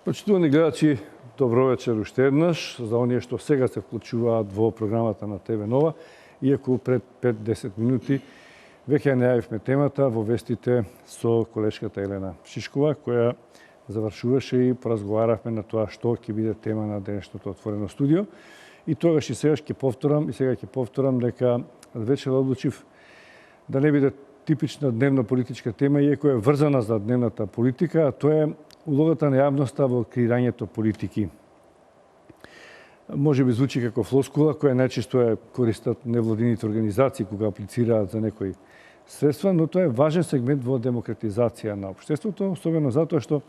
Почитувани гледачи, добро вечер уште еднаш за оние што сега се вклучуваат во програмата на ТВ Нова, иако пред 5-10 минути веќе ја најавивме темата во вестите со колешката Елена Шишкова, која завршуваше и поразговаравме на тоа што ќе биде тема на денешното отворено студио. И тогаш и сега ќе повторам дека вечер одлучив да не биде типична дневна политичка тема, иако е врзана за дневната политика, а тоа е улогата на јавноста во креирањето политики. Може би звучи како флоскула, која најчесто е користат невладините организации кога аплицираат за некои средства, но тоа е важен сегмент во демократизација на општеството, особено затоа што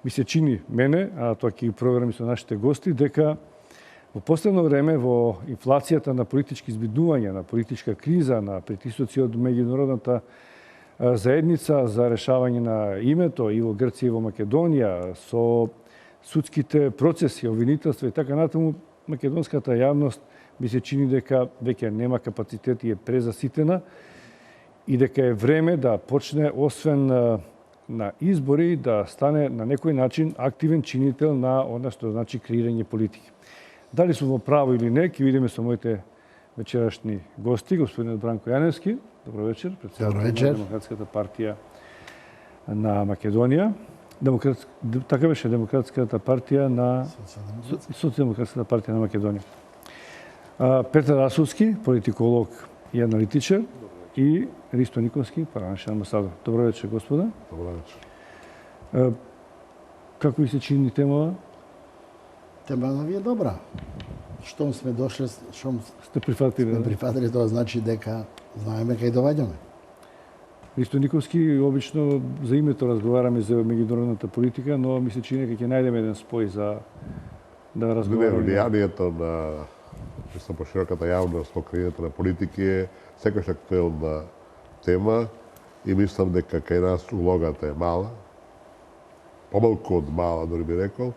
ми се чини мене, а тоа ќе ги проверам и со нашите гости, дека во последно време во инфлацијата на политички избиднувања, на политичка криза, на притисоци од меѓународната заедница за решавање на името и во Грција и во Македонија, со судските процеси, обвинителства и така натаму, македонската јавност ми се чини дека веќе нема капацитет и е презаситена и дека е време да почне, освен на избори, да стане на некој начин активен чинител на она што значи креирање политики. Дали сум во право или не, ќе видиме со моите вечерашни гости, господин Бранко Јаневски. Добро вечер, председател на Демократската партија на Македонија. Така беше Демократската партија на Социјалдемократската партија на Македонија. Петар Расовски, политиколог и аналитичар, и Ристо Николски, парламентарен амбасадор. Добро вечер, господа. Добро вечер. Како ви се чини темава? Темава ви е добра. Штом сме дошли, штом сте прифатили, тоа значи дека знаеме кај доваѓаме. Ристо Николски, обично за името разговараме за меѓународната политика, но ми се чини дека ќе најдеме еден спој за да разговараме. Влијанието на пошироката јавност во креирањето на политики е секојаш актуелна тема и мислам дека кај нас улогата е мала, помалку од мала, дори би рекол,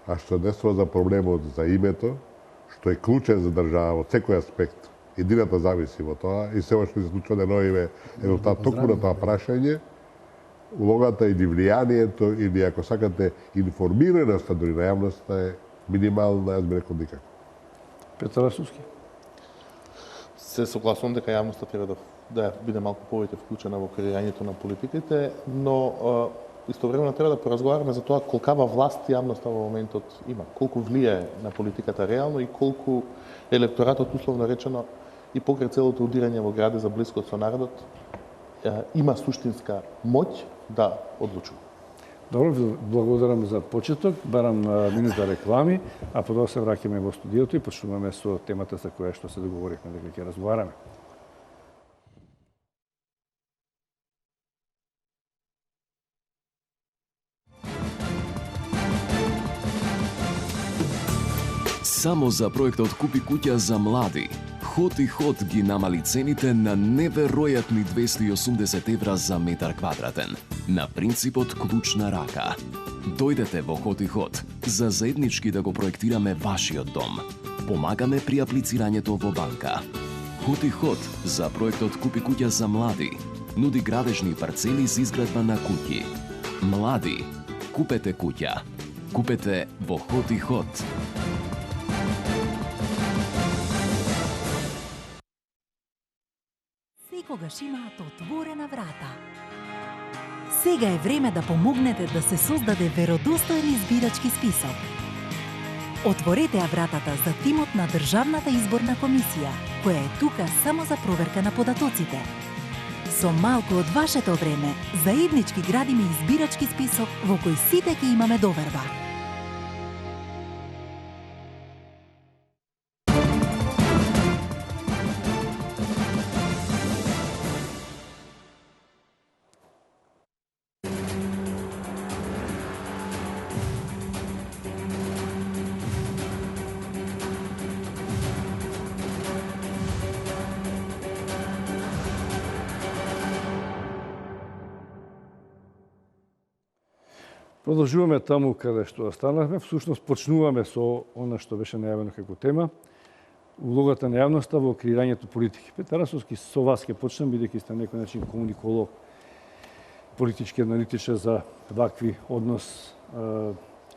а што однесува за проблемот за името, што е клучен за држава од секој аспект. Едината зависи во тоа и се што се случува деновиве резултат токму на тоа прашање, улогата или влијанието или ако сакате информираноста дури на јавноста е минимална, јас би рекол никако. Петар Расовски. Се согласувам дека јавноста треба да биде малку повеќе вклучена во креирањето на политиките, но истовремено треба да поразговараме за тоа колкава власт јавноста во моментот има, колку влијае на политиката реално и колку електоратот, условно речено, и покрај целото удирање во граде за блискот со народот, има суштинска моќ да одлучува. Добро, благодарам за почеток. Барам минута реклами, а потоа се враќаме во студиото и почнуваме со темата за која што се договоривме дека ќе разговараме. Само за проектот Купи куќа за млади, Ход и Ход ги намали цените на неверојатни 280 евра за метар квадратен, на принципот клуч на рака. Дојдете во Ход и Ход за заеднички да го проектираме вашиот дом. Помагаме при аплицирањето во банка. Ход и Ход за проектот Купи куќа за млади нуди градежни парцели за изградба на куќи. Млади, купете куќа. Купете во Ход и Ход. Секогаш имаат отворена врата. Сега е време да помогнете да се создаде веродостоен избирачки список. Отворете ја вратата за тимот на Државната изборна комисија, која е тука само за проверка на податоците. Со малку од вашето време, заеднички градиме избирачки список во кој сите ќе имаме доверба. Продолжуваме таму каде што останавме. Всушност почнуваме со она што беше најавено како тема, улогата на јавноста во креирањето политики. Петар Расовски, со вас ќе почнем, бидејќи сте на некој начин комуниколог, политички аналитичар за вакви однос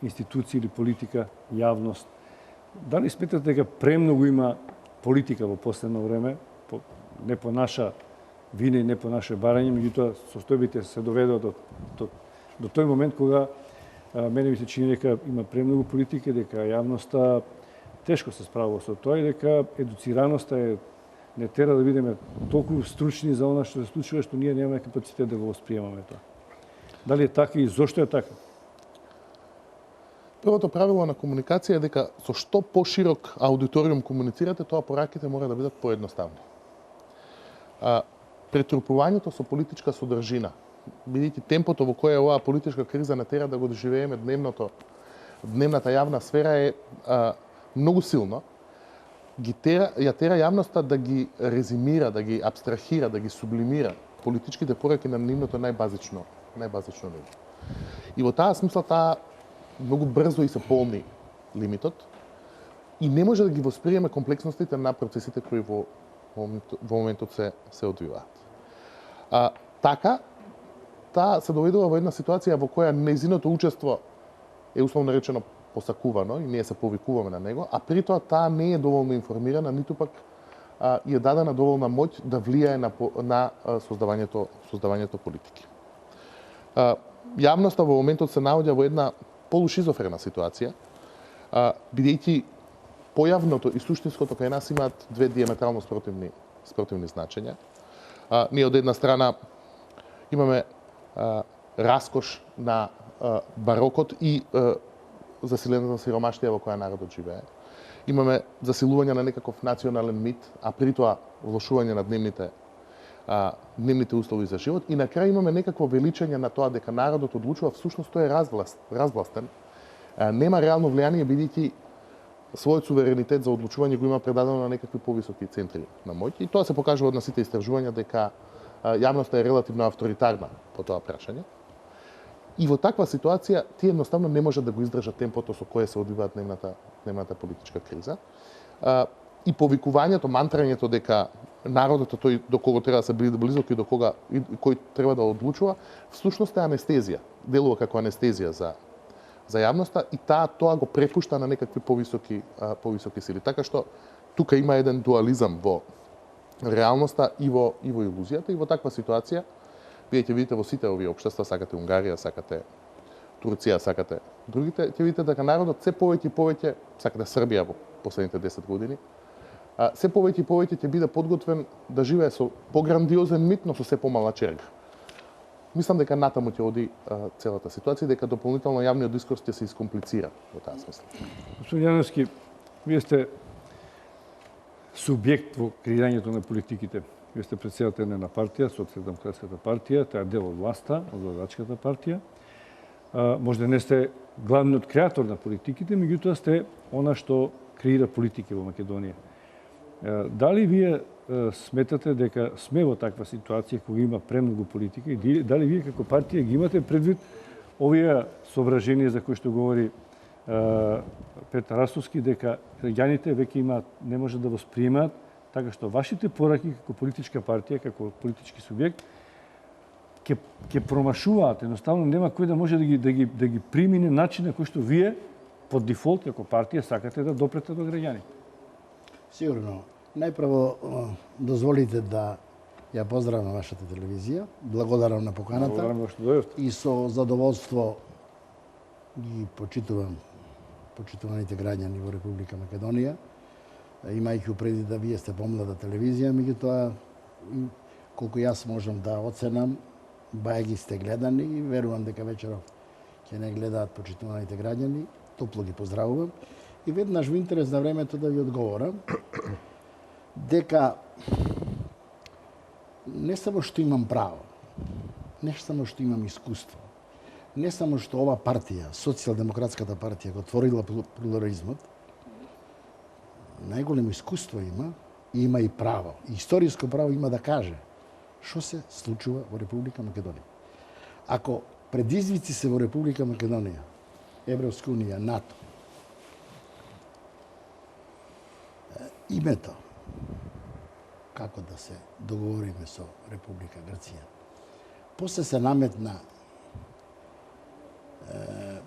институции или политика, јавност. Дали сметате дека премногу има политика во последно време, не по наша вина и не по наше барање, меѓутоа состојбите се доведува до тој момент кога мене ми се чини дека има премногу политика, дека јавноста тешко се справува со тоа и дека едуцираноста не тера да бидеме толку стручни за она што се случува, што ние немаме капацитет да го восприемаме тоа. Дали е така и зошто е така? Првото правило на комуникација е дека со што поширок аудиториум комуницирате, тоа пораките мора да бидат поедноставни. Претрупувањето со политичка содржина, бидејќи темпото во кое оваа политичка криза не тера да го доживееме дневната јавна сфера е многу силно, ја тера јавноста да ги резимира, да ги абстрахира, да ги сублимира политичките пораки на нивното најбазично ниво. И во таа смисла таа многу брзо и се полни лимитот и не може да ги восприеме комплексностите на процесите кои во моментот се одвиваат. Така, таа се доведува во една ситуација во која нејзиното учество е условно речено посакувано и ние се повикуваме на него, а при тоа таа не е доволно информирана, ниту пак е дадена доволна моќ да влијае на создавањето политики. Јавноста во моментот се наоѓа во една полушизофрена ситуација, бидејќи појавното и суштинското кај нас имаат две диаметрално спротивни значења. Ние од една страна имаме раскош на барокот и засилената сиромаштија во која народот живее. Имаме засилување на некаков национален мит, а при тоа влошување на дневните услови за живот. И на крај имаме некакво величање на тоа дека народот одлучува, всушност тој е развластен. Нема реално влијание, бидејќи својот суверенитет за одлучување го има предадено на некакви повисоки центри на моќ. И тоа се покажува од на сите истражувања дека јавноста е релативно авторитарна по тоа прашање. И во таква ситуација ти едноставно не може да го издржат темпото со кое се одвиваат дневната политичка криза. И повикувањето, мантрањето дека народот е тој до кого треба да се биде близок и до кој треба да одлучува, всушност е анестезија. Делува како анестезија за јавноста и тоа го препушта на некакви повисоки сили. Така што тука има еден дуализам во реалноста и во илузијата и во таква ситуација вие ќе видите во сите овие општества, сакате Унгарија, сакате Турција, сакате другите, ќе видите дека народот се повеќе и повеќе, сакате Србија во последните 10 години, се повеќе и повеќе ќе биде подготвен да живее со пограндиозен мит, но со се помала черга. Мислам дека натаму ќе оди целата ситуација, дека дополнително јавниот дискурс ќе се искомплицира во таа смисла. Господин Јановски, вие сте субјект во креирањето на политиките. Вие сте председател на партија, Социјалдемократската партија, таа е дел од власта, од владачката партија. Може да не сте главниот креатор на политиките, меѓутоа сте она што креира политики во Македонија. Дали вие сметате дека сме во таква ситуација кога има премногу политика и дали вие како партија ги имате предвид овие соображенија за кои што говори Петар Растовски, дека граѓаните веќе не може да восприемаат, така што вашите пораки како политичка партија, како политички субјект, ќе промашуваат, едноставно нема кој да може да ги примине начин на кој што вие под дефолт како партија сакате да допрете до граѓаните. Сигурно. Најпрво дозволите да ја поздравам вашата телевизија, благодарам на поканата. Благодарам што дојдовте. И со задоволство ги почитувам почитуваните граѓани во Република Македонија, имајќи упреди да вие сте помлада телевизија, меѓутоа колку јас можам да оценам, бајаги сте гледани и верувам дека вечеров ќе не гледаат почитуваните граѓани, топло ги поздравувам. И веднаш во интерес на времето да ви одговорам дека не само што имам право, не само што имам искуство, не само што ова партија, Социјалдемократската партија, го отворила плурализмот, најголемо искуство има и право, и историско право има да каже што се случува во Република Македонија. Ако предизвици се во Република Македонија, Европска унија, НАТО, името како да се договориме со Република Грција. После се наметна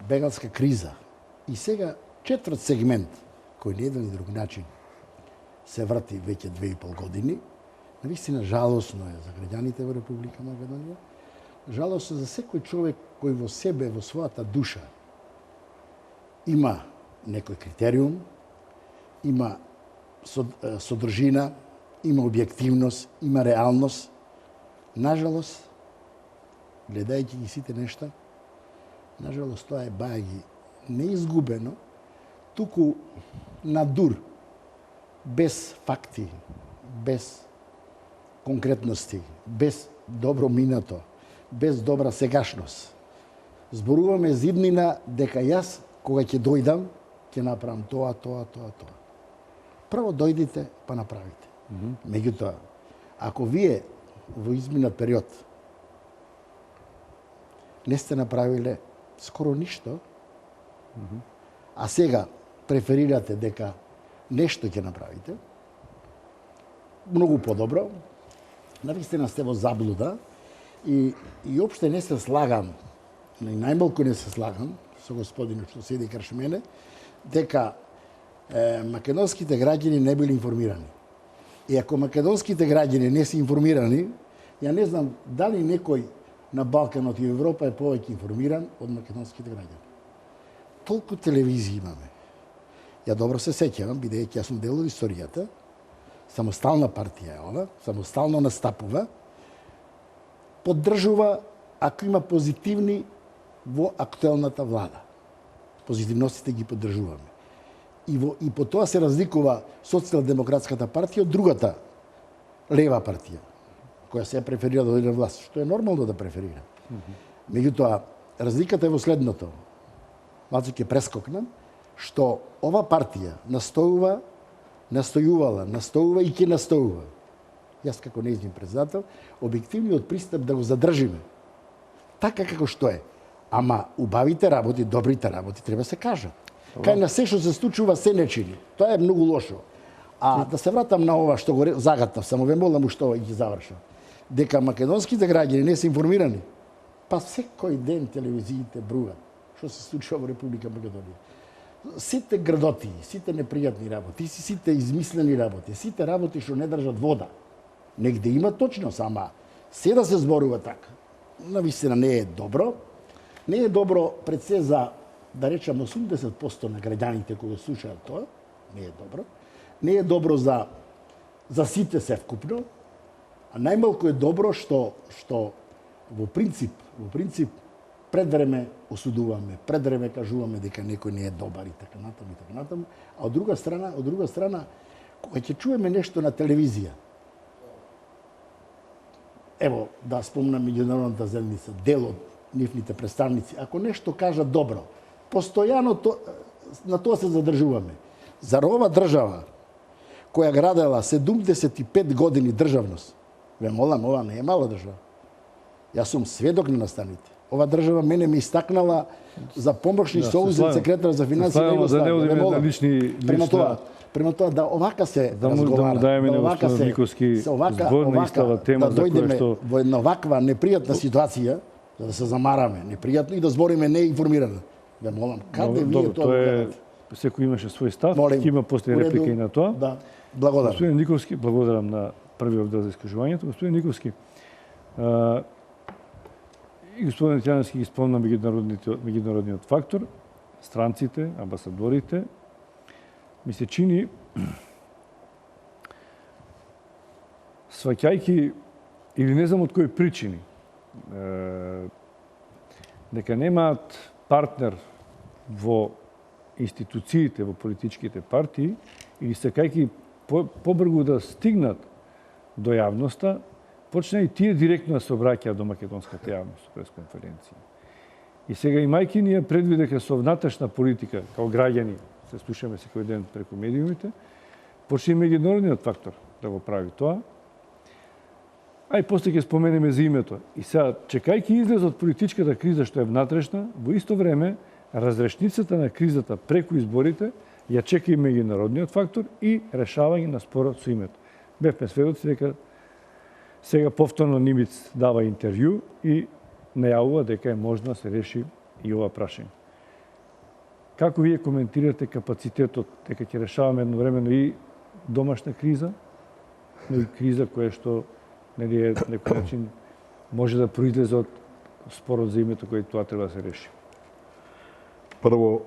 бегалска криза И сега четврт сегмент, кој на еден и друг начин се врати веќе 2,5 години, навистина жалосно е за граѓаните во Република Македонија, жалосно за секој човек кој во себе, во својата душа, има некој критериум, има содржина, има објективност, има реалност. Нажалост, гледајќи ги сите нешта, нажалост тоа е бајаги не изгубено, туку надур, без факти, без конкретности, без добро минато, без добра сегашност. Зборуваме зиднина дека јас, кога ќе дојдам, ќе направам тоа. Прво дојдите, па направите. Меѓутоа, ако вие во изминат период не сте направиле скоро ништо, а сега преферирате дека нешто ќе направите, многу подобро, навистина сте во заблуда и опште не се слагам, најмалку не се слагам со господинот што седи крш мене, дека македонските граѓани не били информирани. И ако македонските граѓани не се информирани, ја не знам дали некој на Балканот и Европа е повеќе информиран од македонските граѓани. Толку телевизии имаме. Ја добро се сеќавам, бидејќи јас сум дел од историјата, самостална партија е ова, самостално настапува, поддржува ако има позитивни во актуелната влада. Позитивностите ги поддржуваме. И по тоа се разликува Социјалдемократската партија од другата лева партија, која се преферира да дојде на власт, што е нормално да преферира. Меѓутоа, разликата е во следното. Малку ќе прескокнам, што ова партија настојува и ќе настојува. Јас како нејзин председател, објективниот пристап да го задржиме. Така како што е. Ама убавите работи, добрите работи треба се кажат. Кај на се што се случува се не чини. Тоа е многу лошо. А да се вратам на ова што го загатнав, само ве молам ушто и ги завршам. Дека македонските граѓани не се информирани, па секој ден телевизиите бругат што се случува во Република Македонија. Сите градоти, сите непријатни работи, сите измислени работи, сите работи што не држат вода. Негде има точност, ама се да се зборува така. Навистина не е добро. Не е добро пред се за, да речам, 80% на граѓаните кои слушаат тоа. Не е добро. Не е добро за сите севкупно. А најмалку е добро што во принцип пред време осудуваме, пред време кажуваме дека некој не е добар и така натаму. А од друга страна, кога ќе чуеме нешто на телевизија, ево, да спомнам меѓународната заедница, дел од нивните представници, ако нешто кажат добро, постојано на тоа се задржуваме. Зар ова држава, која градела 75 години државност, ве молам, ова не е мала држава. Јас сум сведок на настаните. Ова држава мене ми истакнала за помошни соузен секретар за финансии на Југославија. Према тоа да овака се разговара, да овака се да дојдеме во една ваква непријатна ситуација, за да се замараме, непријатно и да збориме неинформирано. Да молам, каде вие тоа гледате? Секој имаше свој став, има после реплика и на тоа. Да, благодарам. Господин Никовски, благодарам на првиот дел за искажувањето. Господин Никовски, и господин Тјаневски ги спомна меѓународниот фактор, странците, амбасадорите. Ми се чини, сваќајки, или не знам од кои причини, дека немаат партнер во институциите, во политичките партии, или сакајќи побргу да стигнат до јавноста, почна и тие директно да се обраќаат до македонската јавност през конференција. И сега имајќи ние предвид дека со внатрешна политика, као граѓани, се слушаме секој ден преку медиумите, почна и меѓународниот фактор да го прави тоа. А и после ќе споменеме за името. И сега, чекајќи излез од политичката криза што е внатрешна, во исто време разрешницата на кризата преку изборите ја чека и меѓународниот фактор и решавање на спорот со името. Бевме сведоци дека сега повторно Нимиц дава интервју и најавува дека е можно да се реши и ова прашање. Како вие коментирате капацитетот дека ќе решаваме едновремено и домашна криза, но и криза која што нели е на некој начин може да произлезе од спорот за името кој тоа треба да се реши? Прво,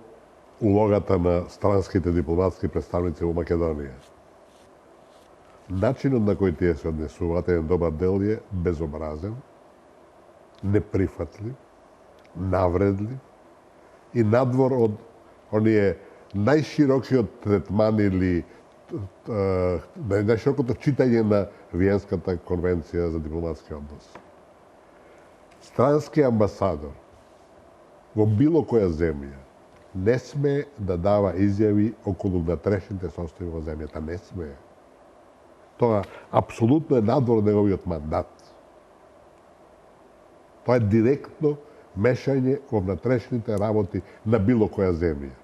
улогата на странските дипломатски представници во Македонија. Начинот на кој тие се однесуваат, еден добар дел е безобразен, неприфатлив, навредлив и надвор од оние најширокиот третман или најширокото читање на Виенската конвенција за дипломатски односи. Странски амбасадор во било која земја не сме да дава изјави околу внатрешните состојби во земјата. Не сме. Тоа апсолутно е надвор неговиот мандат. Тоа е директно мешање во внатрешните работи на било која земја.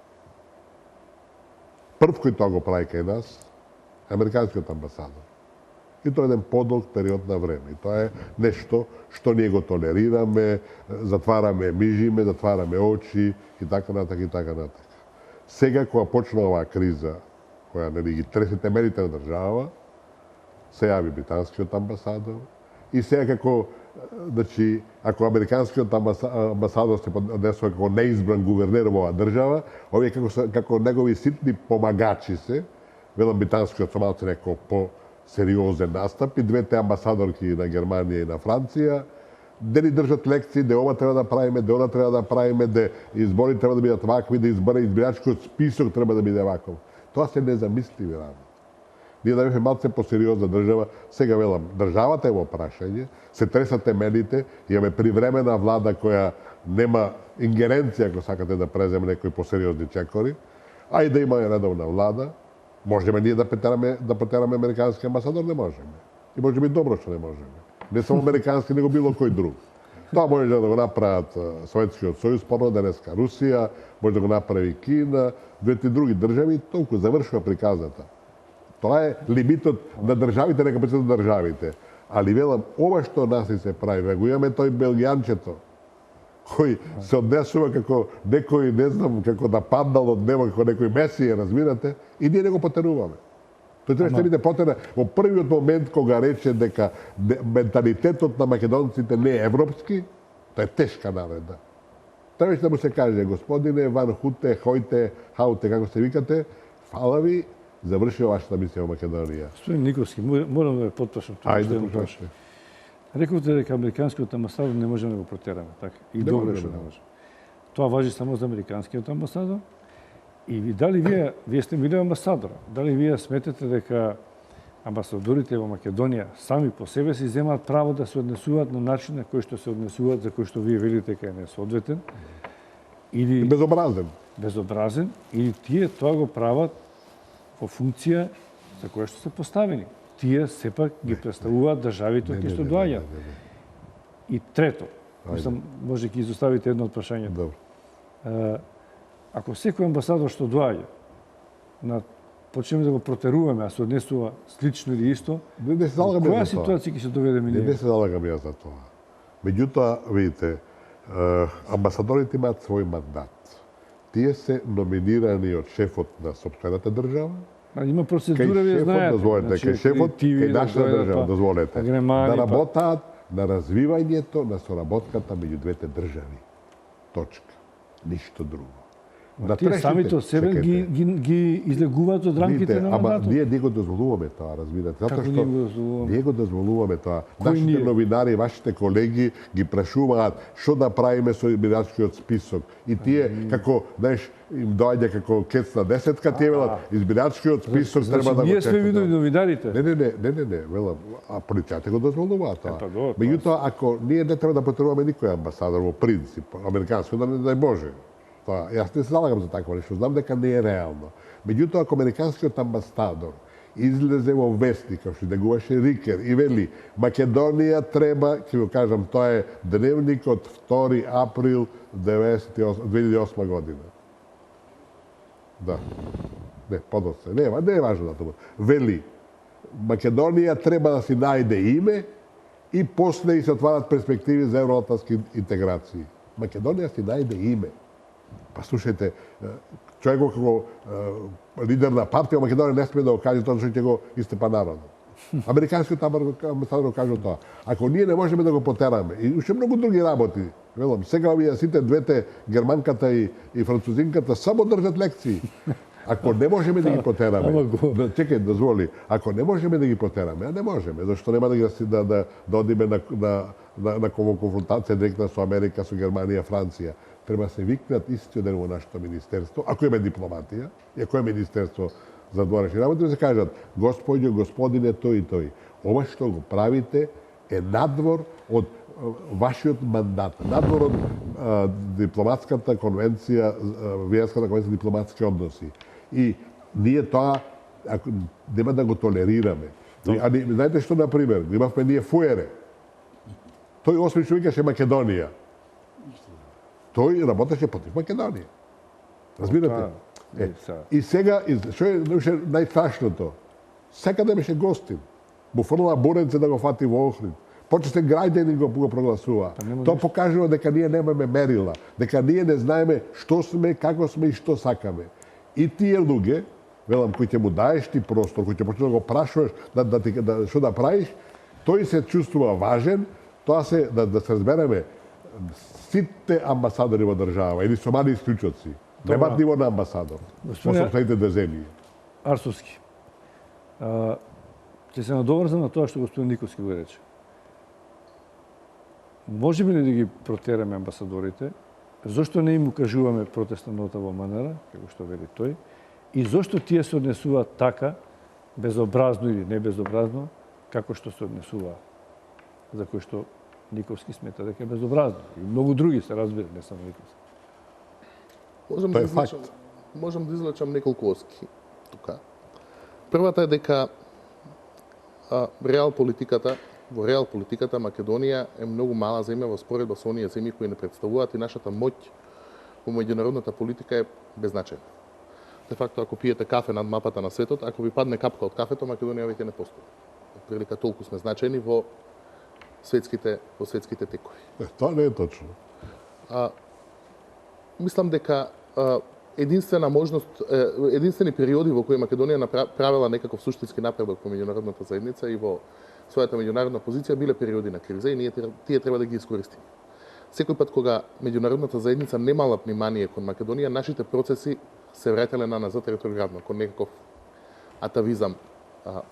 Прв кој тоа го прави кај нас, американскиот амбасадор. И тоа е еден подолг период на време. И тоа е нешто што ние го толерираме, затвараме мижиме, затвараме очи и така натака и така натака. Сега кога почна оваа криза, која нели ги тресе темелите на држава, се јави британскиот амбасадор и сега како значи ако американскиот амбасадор се однесува како неизбран гувернер во оваа држава, овие како негови ситни помагачи се, велам британскиот со малку некој по-сериозен настап и двете амбасадорки на Германија и на Франција, дали држат лекции, де ова треба да правиме, де она треба да правиме, де избори треба да бидат вакви, де избирачкиот список треба да биде ваков. Тоа се незамисливи работи. Ние да бевме малце по-сериозна држава, сега велам, државата е во прашање, се тресат темелите, имаме привремена влада која нема ингеренција, ако сакате да преземе некои по-сериозни чекори, а и да има редовна влада, можеме ние да потераме американски амбасадор, не можеме. И може би добро што не можеме. Не само американски, него било кој друг. Тоа може да го направат Советскиот сојуз, порно денеска Русија, може да го направи Кина, двете други држави, толку завршува приказната. Тоа е лимитот на државите, на капацитетот на државите. Али велам, ова што нас и се прави, го имаме тој белгијанчето, кој се однесува како некој, не знам, како нападнал од небо, како некој месија, разбирате, и ние не го потеруваме. Тој треба што биде потера во првиот момент кога рече дека менталитетот на македонците не е европски, тоа е тешка наредба. Требаше да му се каже, господине Ван Хуте, Хојте, Хауте, како се викате, фала ви, заврши вашата мисија во Македонија. Господин Николски, морам да ве потпишам тоа. Ајде, потпишам. Рековте дека американскиот амбасадор не можеме да го протераме, така? И добро што не можеме. Тоа важи само за американскиот амбасадор. И дали вие сте били амбасадор, дали вие сметате дека амбасадорите во Македонија сами по себе си земаат право да се однесуваат на начин на кој што се однесуваат, за кој што вие велите дека е несоодветен, или безобразен, или тие тоа го прават во функција за која што се поставени. Тие сепак ги представуваат државите кои што доаѓаат. И трето, мислам, може ќе изоставите едно од прашањето. Добро. Ако секој амбасадор што доаѓа, почнеме да го протеруваме, а се однесува слично или исто, која ситуација ќе се доведеме ние? Не се залагам јас за тоа. Меѓутоа, видите, амбасадорите имаат свој мандат. Тие се номинирани од шефот на сопствената држава. Има процедура, вие знаете. Кај шефот, кај нашата држава, дозволете. Да работаат на развивањето на соработката меѓу двете држави. Точка. Ништо друго. Тие самите од себе ги излегуваат од рамките на мандатот. Ние не го дозволуваме тоа, разбирате. Затоа што ние го дозволуваме тоа. Нашите новинари, вашите колеги ги прашуваат што да правиме со избирачкиот список. И тие, како, знаеш, им доаѓа како кец на десетка, тие велат, избирачкиот список треба да го ние сме видови новинарите. Не, велам, а полицијата го дозволуваат тоа. Меѓутоа, ако ние не треба да потеруваме никој амбасадор во принцип, американски, да не дај Боже. Тоа, јас не се залагам за такво нешто, знам дека не е реално. Меѓутоа, ако американскиот амбасадор излезе во вестник, како што негуваше Рикер, и вели, Македонија треба, ќе го кажам, тоа е дневник од 2 април 2008 година. Да. Не, подоцна. Не е важно да тоа. Вели, Македонија треба да си најде име и после и се отварат перспективи за евроатлантски интеграции. Македонија си најде име. Па слушајте, човекот како лидер на партија во Македонија не сме да го каже тоа што ќе го истепа народот. Американскиот амбасадор кажа тоа. Ако ние не можеме да го потераме и уште многу други работи, велам, сега овие сите двете германката и французинката само држат лекции. Ако не можеме да ги потераме, чекај, дозволи, ако не можеме да ги потераме, а не можеме, зашто нема да одиме на конфронтација директна со Америка, со Германија, Франција. Треба се викнат истиот ден во нашето министерство, ако има дипломатија, и ако е министерство за дворешни работи, да се кажат, господјо, господине, тој и тој, ова што го правите е надвор од вашиот мандат, надвор од дипломатската конвенција, Виенската конвенција за дипломатски односи. И ние тоа нема да го толерираме. Знаете што, например, имавме ние Фуере. Тој осми што викаше Македонија. Тој работеше против Македонија. Разбирате? И сега, што е најстрашното? Секаде беше гостин. Му фрла буренце да го фати во Охрид. Почетен граѓанин го прогласува. Тоа покажува дека ние немаме мерила, дека ние не знаеме што сме, како сме и што сакаме. И тие луѓе, велам, кои ќе му даеш ти простор, кои ќе почнеш да го прашуваш што да правиш, тој се чувствува важен, тоа се, да се разбереме, сите амбасадори во држава, или со мали исклучоци, немаат ниво на амбасадор во соседните две земји. Арсовски. Ќе се надоврзам на тоа што господин Никовски го рече. Можеме ли да ги протераме амбасадорите? Зошто не им укажуваме протестна нота во МНР, како што вели тој? И зошто тие се однесуваат така, безобразно или не безобразно, како што се однесуваат? За кој што Никовски смета дека е безобразно. И многу други се разбира, не само Никовски. Можам да извлечам неколку оски тука. Првата е дека во реал политиката Македонија е многу мала земја во споредба со оние земји кои не представуваат и нашата моќ во меѓународната политика е беззначајна. Де факто, ако пиете кафе над мапата на светот, ако ви падне капка од кафето, Македонија веќе не постои. Прилика толку сме значајни во светските текови. Тоа не е точно. Мислам дека единствени периоди во кои Македонија направила некаков суштински напредок во меѓународната заедница и во својата меѓународна позиција биле периоди на криза и ние тие треба да ги искористиме. Секој пат кога меѓународната заедница немала внимание кон Македонија, нашите процеси се враќале на назад ретроградно, кон некаков атавизам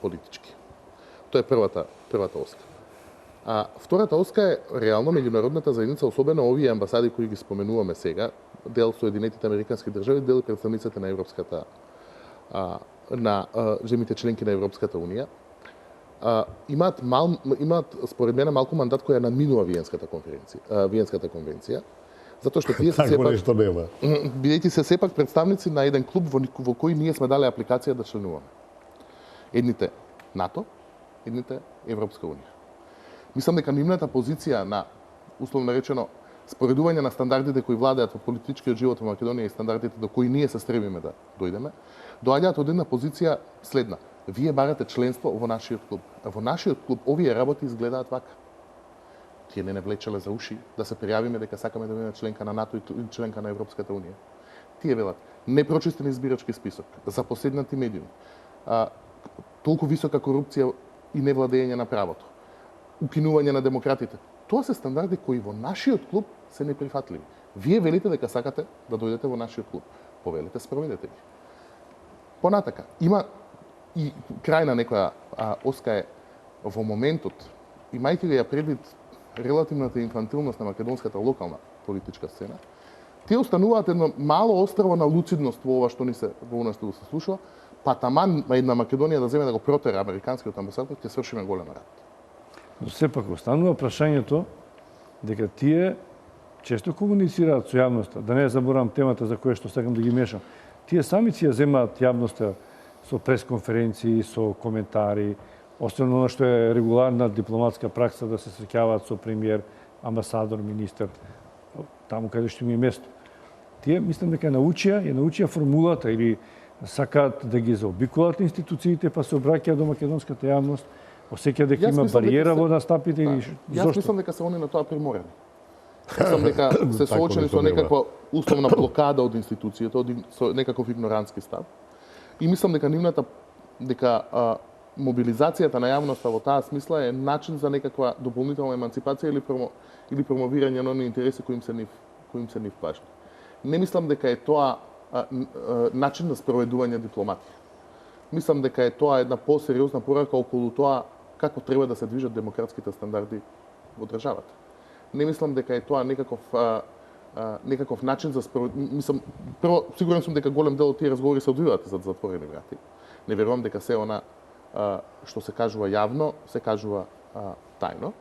политички. Тоа е првата оска. Втората оска е реално меѓународната заедница, особено овие амбасади кои ги споменуваме сега, дел Соединетите Американски држави, дел представниците на Европската на земјите членки на Европската унија, имаат според мене малку мандат која надминува Виенската конвенција, затоа што тие се сепак бидејќи се сепак представници на еден клуб во кој ние сме дали апликација да членуваме. Едните НАТО, едните Европска унија. Мислам дека нивната позиција на условно речено споредување на стандардите кои владеат во политичкиот живот во Македонија и стандардите до кои ние се стремиме да дојдеме, доаѓаат од една позиција следна. Вие барате членство во нашиот клуб. А во нашиот клуб овие работи изгледаат вака. Тие не влечеле за уши да се пријавиме дека сакаме да бидеме членка на НАТО и членка на Европската унија. Тие велат непрочистен избирачки список, запоседнати медиуми, толку висока корупција и невладење на правото, укинување на демократите. Тоа се стандарди кои во нашиот клуб се неприфатливи. Вие велите дека сакате да дојдете во нашиот клуб. Повелете, спроведете ги. Понатака, има и крај на некоја оска е во моментот, имајќи ли ја предвид релативната инфантилност на македонската локална политичка сцена, тие остануваат едно мало острво на луцидност во ова што во нас што се слушува, па таман една Македонија да земе да го протера американскиот амбасадор, ќе свршиме голема работа. Но сепак останува прашањето дека тие често комуницираат со јавноста, да не заборавам темата за која што сакам да ги мешам. Тие сами си ја земаат јавноста со пресконференции, со коментари, особено она што е регуларна дипломатска пракса да се среќаваат со премиер, амбасадор, министер, таму каде што им е место. Тие мислам дека научија формулата или сакаат да ги заобиколат институциите, па се обраќаат до македонската јавност, осеќаат дека има бариера во настапите или зошто? Јас мислам дека се они на тоа приморени. Мислам дека се Тако соочени нешто со нема. некаква условна блокада од институцијата, со некаков игнорантски став. И мислам дека мобилизацијата на јавноста во таа смисла е начин за некаква дополнителна еманципација или промовирање на оние интереси кои им се нив важни. Не мислам дека е тоа начин на спроведување дипломатија. Мислам дека е тоа една посериозна порака околу тоа како треба да се движат демократските стандарди во државата. Не мислам дека е тоа некаков начин за мислам, прво сигурен сум дека голем дел од тие разговори се одвиваат за затворени врати. Не верувам дека се она што се кажува јавно, се кажува тајно.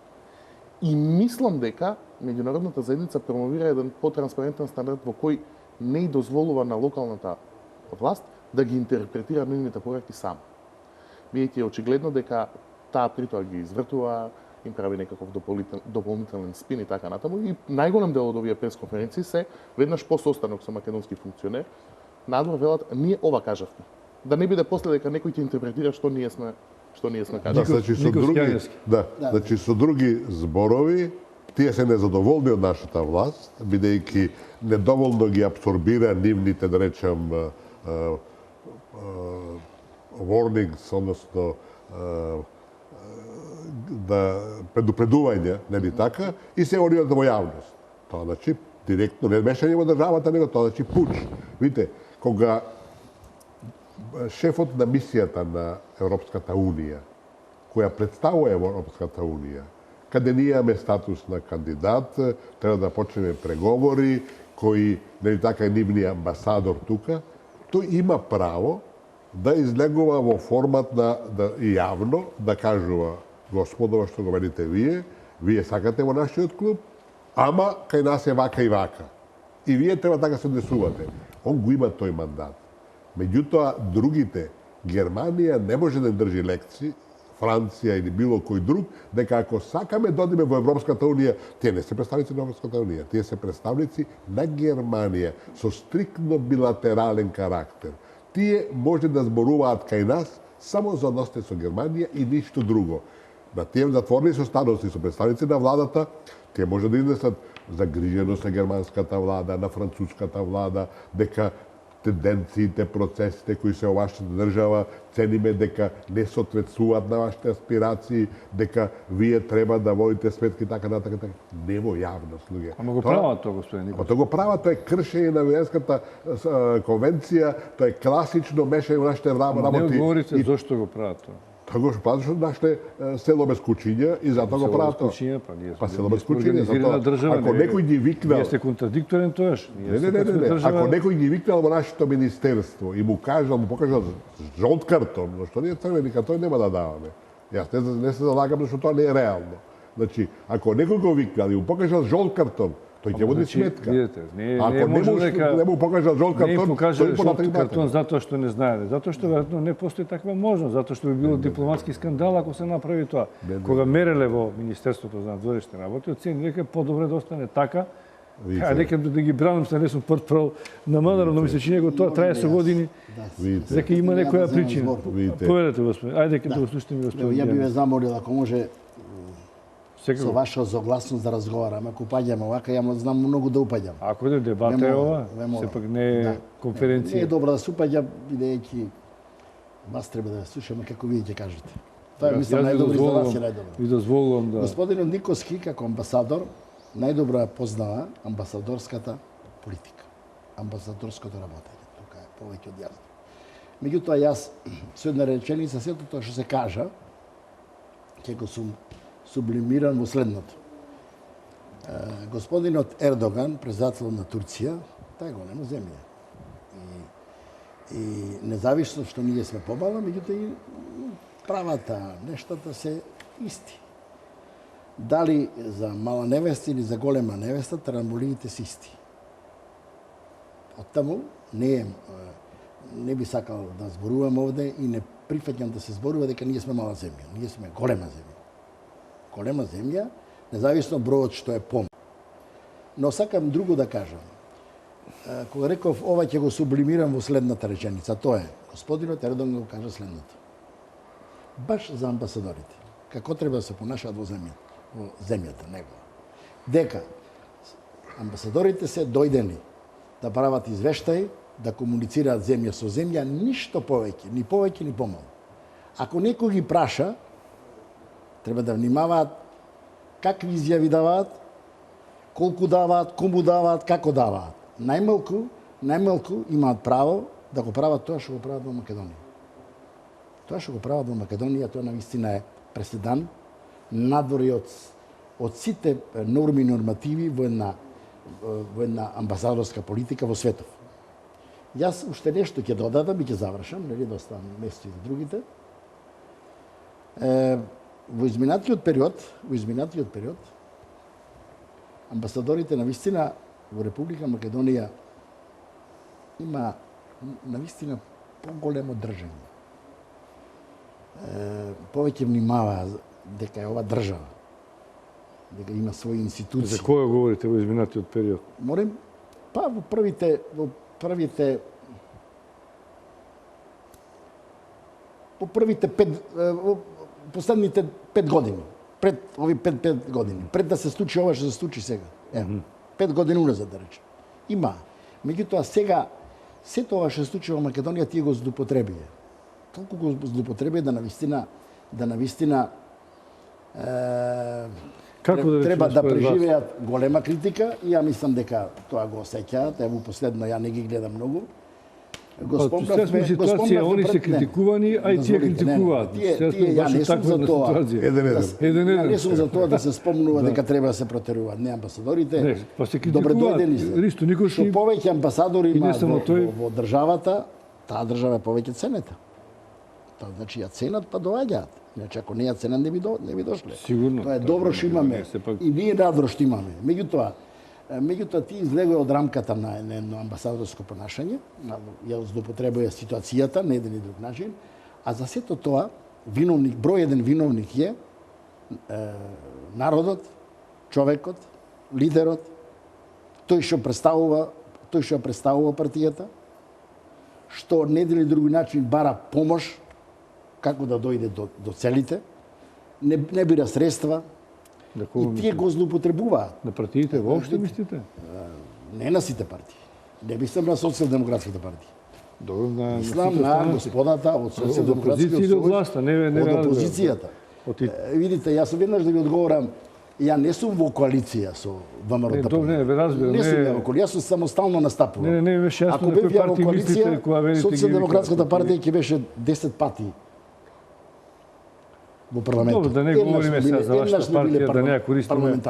И мислам дека меѓународната заедница промовира еден потранспарентен стандард во кој не дозволува на локалната власт да ги интерпретира нивните пораки сам. Бидејќи е очигледно дека таа притоа ги извртува, им прави некаков дополнителен спин и така натаму. И најголем дел од овие пресконференции се веднаш по состанок со македонски функционер надвор велат ние ова кажавме. Да не биде после дека некој ќе интерпретира што ние сме кажали. Значи со други зборови, тие се незадоволни од нашата власт, бидејќи недоволно ги абсорбира нивните, да речем, warnings, односно предупредувања, нели така, и се оријат во јавност. Тоа значи директно не мешање во државата, него тоа значи пуч. Видите, кога шефот на мисијата на Европската Унија, која представува Европската Унија, каде ние имаме статус на кандидат, треба да почнеме преговори, кои, нели така, е нивниот амбасадор тука, тој има право да излегува во формат и јавно да кажува господова што го велите вие сакате во нашиот клуб, ама кај нас е вака и вака. И вие треба така се однесувате. Он го има тој мандат. Меѓутоа, другите, Германија не може да држи лекции, Франција или било кој друг, дека ако сакаме да одиме во Европската Унија, тие не се представници на Европската Унија, тие се представници на Германија со стриктно билатерален карактер. Тие може да зборуваат кај нас само за односите со Германија и ништо друго. На тие затворени состаноци со представници на владата, тие може да изнесат загриженост на германската влада, на француската влада, дека тенденциите, процесите кои се во вашата држава, цениме дека не соодветствуваат на вашите аспирации, дека вие треба да водите сметки така натака. Не во јавност, луѓе. Ама го прават тоа, господин Николов. Тоа го прават, тоа е кршење на Виенската конвенција, тоа е класично мешање во нашите работи. Не говорите зошто го прават тоа. Тоа го прават зашто нашите село без кучиња и затоа го прават тоа. Па село без кучиња, затоа ако некој ги викнал... Вие сте контрадикторен тоаш. Не. Ако некој ги викнал во нашето министерство и му покажал жолт картон, но што ние црвени картон нема да даваме. Јас не се залагам, зашто тоа не е реално. Значи, ако некој го викнал и му покажал жолт картон, тој ќе води сметка. Ако не му покажал жолт картон, не покажал жолт картон затоа што не знаеле. Затоа што веројатно не постои таква можност, затоа што би било дипломатски скандал ако се направи тоа. Кога мереле во Министерството за надворешни работи, оцени дека подобро да остане така. А некам да ги бранам, се не сум портправ на Манаро, но ми се чини дека тоа трае со години. Дека има некоја причина. Поведете, господин. Ајде да го слушаме, господин. Ја би ве замолил, ако може, со ваша согласност да разговараме. Ако упаѓаме овака, ја знам многу да упаѓам. Ако е дебата е ова, сепак не е конференција. Не е добро да се упаѓа, бидејќи вас треба да слушаме како вие ќе кажете. Тоа мислам најдобро за вас е најдобро. Ви дозволувам да. Господин Никоски како амбасадор најдобро ја познава амбасадорската политика, амбасадорското работење. Тука е повеќе од јасно. Меѓутоа јас со една реченица сето тоа што се кажа ќе го сублимиран во следното. Господинот Ердоган, председател на Турција, таа е голема земја. И независно што ние сме помала, меѓутоа и правата, нештата се исти. Дали за мала невеста или за голема невеста, трамболините се исти. Оттаму не би сакал да зборувам овде и не прифаќам да се зборува дека ние сме мала земја. Ние сме голема земја. Голема земја, независно бројот што е пом. Но сакам друго да кажам. Кога реков ова ќе го сублимирам во следната реченица, тоа е, господинот Ердоган го кажа следното. Баш за амбасадорите, како треба да се понашаат во земјата негова. Дека Амбасадорите се дојдени да прават извештаи, да комуницираат земја со земја, ништо повеќе, ни повеќе, ни помало. Ако некој ги праша, треба да внимаваат какви изјави даваат, колку даваат, кому даваат, како даваат. Најмалку имаат право да го прават тоа што го прават во Македонија. Тоа што го прават во Македонија, тоа навистина е преседан, надвори од сите норми и нормативи во една амбасадорска политика во светов. Јас уште нешто ќе додадам и ќе завршам, нели да оставам место и за другите. Во изминатиот период, амбасадорите навистина во Република Македонија има навистина поголемо држање. Повеќе внимава дека е ова држава, дека има своји институции. За кога говорите во изминатиот период? Морем, па во првите последните 5 години, пред ови 5 години, пред да се случи ова што се случи сега. 5 години уназад да речем. Има. Меѓутоа сега сето ова што се случи во Македонија тие го злоупотребија. Толку го злоупотребија да навистина треба да преживеат голема критика и ја мислам дека тоа го осеќаат. Ево последно ја не ги гледам многу. Они се критикувани, а и тие критикуваат. Ја не сум за тоа. Еден. Не сум за тоа да се спомнува дека треба да се протеруваат не амбасадорите. Не, па се Добре дојдени Ристо, никој што повеќе амбасадори има во државата, таа држава е повеќе ценета. Тоа значи ја ценат па доаѓаат. Иначе ако не ја ценат не би дошле. Сигурно. Тоа е добро што имаме и ние надро што имаме. Меѓутоа ти излегува од рамката на едно амбасадорско понашање, ја злоупотребува ситуацијата на еден и друг начин, а за сето тоа број еден виновник е народот, човекот, лидерот, тој што представува партијата, што на еден или друг начин бара помош како да дојде до целите, не бира средства, и тие го злоупотребуваат. На партиите воопшто мислите? Не на сите партии. Не мислам на Социјалдемократската партија. Добро, мислам на господата од Социјалдемократскиот сојуз, од опозицијата. Видите, јас веднаш да ви одговорам, ја не сум во коалиција со ВМРО. Не, ве разбирам. Не сум во коалиција, јас сум самостално настапувам. Не, беше јасно на кој партија мислите кога велите Социјалдемократската партија ќе беше 10 пати во парламентот. Добро, да не говориме сега за вашата партија, да не ја користиме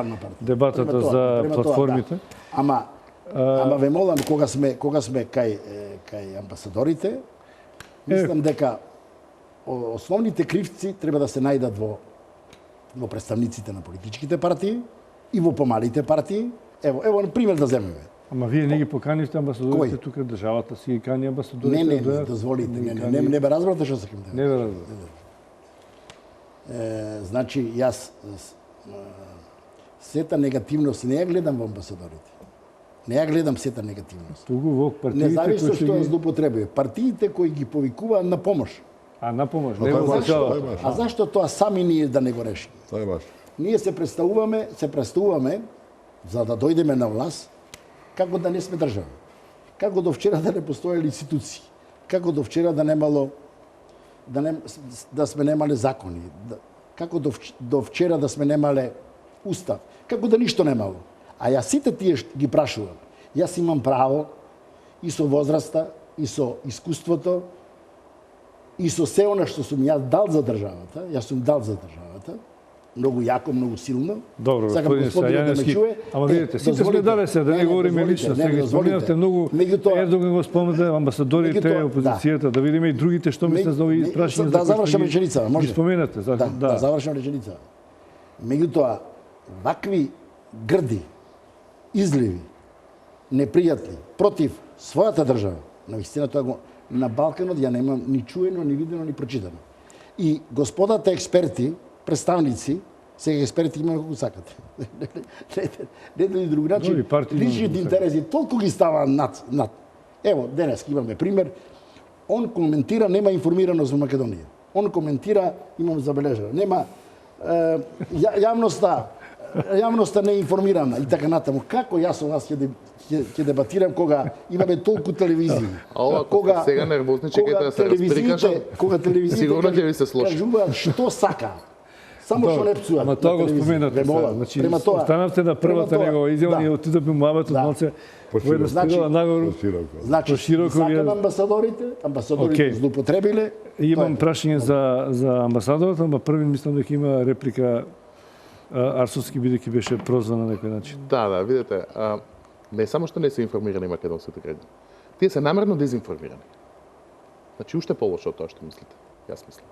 дебатата за платформите. Ама ве молам, кога сме кај амбасадорите, мислам дека основните кривци треба да се најдат во представниците на политичките партии и во помалите партии. Ево пример да земеме. Ама вие не ги поканивте амбасадорите тука, државата си ги кани амбасадорите? Не, дозволите, не бе разбрате што сакам да кажам. Не бе разбрате. Значи, јас сета негативност не ја гледам во амбасадорите. Не ја гледам сета негативност. Туку во партиите независно што ја злоупотребува. Партиите кои ги повикуваат на помош. На помош, не во држава. А зашто тоа сами ние да не го решиме? Тоа е баш. Ние се представуваме за да дојдеме на власт, како да не сме држава. Како до вчера да не постоеле институции. Како до вчера да сме немале закони. Како до вчера да сме немале устав. Како да ништо немало. А јас сите тие ги прашувам. Јас имам право и со возраста, и со искуството, и со се она што сум јас дал за државата. Јас сум дал за државата. Многу јако, многу силно. Добро, господин Сајаневски. Ама видите, сите сме дале се, да не говориме лично. Сега ги споминавте многу, Ердоган го спомнате, амбасадорите, опозицијата, да видиме и другите што мислат за овие прашања. Да завршам реченица, може? Ги споменате. Да, завршам реченица. Меѓутоа, вакви грди, изливи, непријатни, против својата држава, навистина тоа го на Балканот ја немам ни чуено, ни видено, ни прочитано. И господата експерти, представници, сега експерти има колку сакате. Не да друг начин, личните интереси толку ги става над. Ево, денес имаме пример, он коментира, нема информираност во Македонија. Он коментира, имам забележено, нема јавноста јавноста не е информирана и така натаму. Како јас со вас ќе дебатирам кога имаме толку телевизии? А ова кога сега нервозни чекате да се расприкажам. Кога телевизиите Сигурно ќе ви се сложи. кажуваат што сака. Само што не пцуваат. Ама тоа го споменате. Значи, останавте на првата негова изјава, ние отидовме муабетот малце поедноставила нагору. Значи, сакам амбасадорите злоупотребиле. Имам прашање за амбасадорот, ама први мислам дека има реплика Арсовски, бидејќи беше прозван на некој начин. Да, видите, не само што не се информирани македонските граѓани, тие се намерно дезинформирани. Значи, уште полошо од тоа што мислите, јас мислам.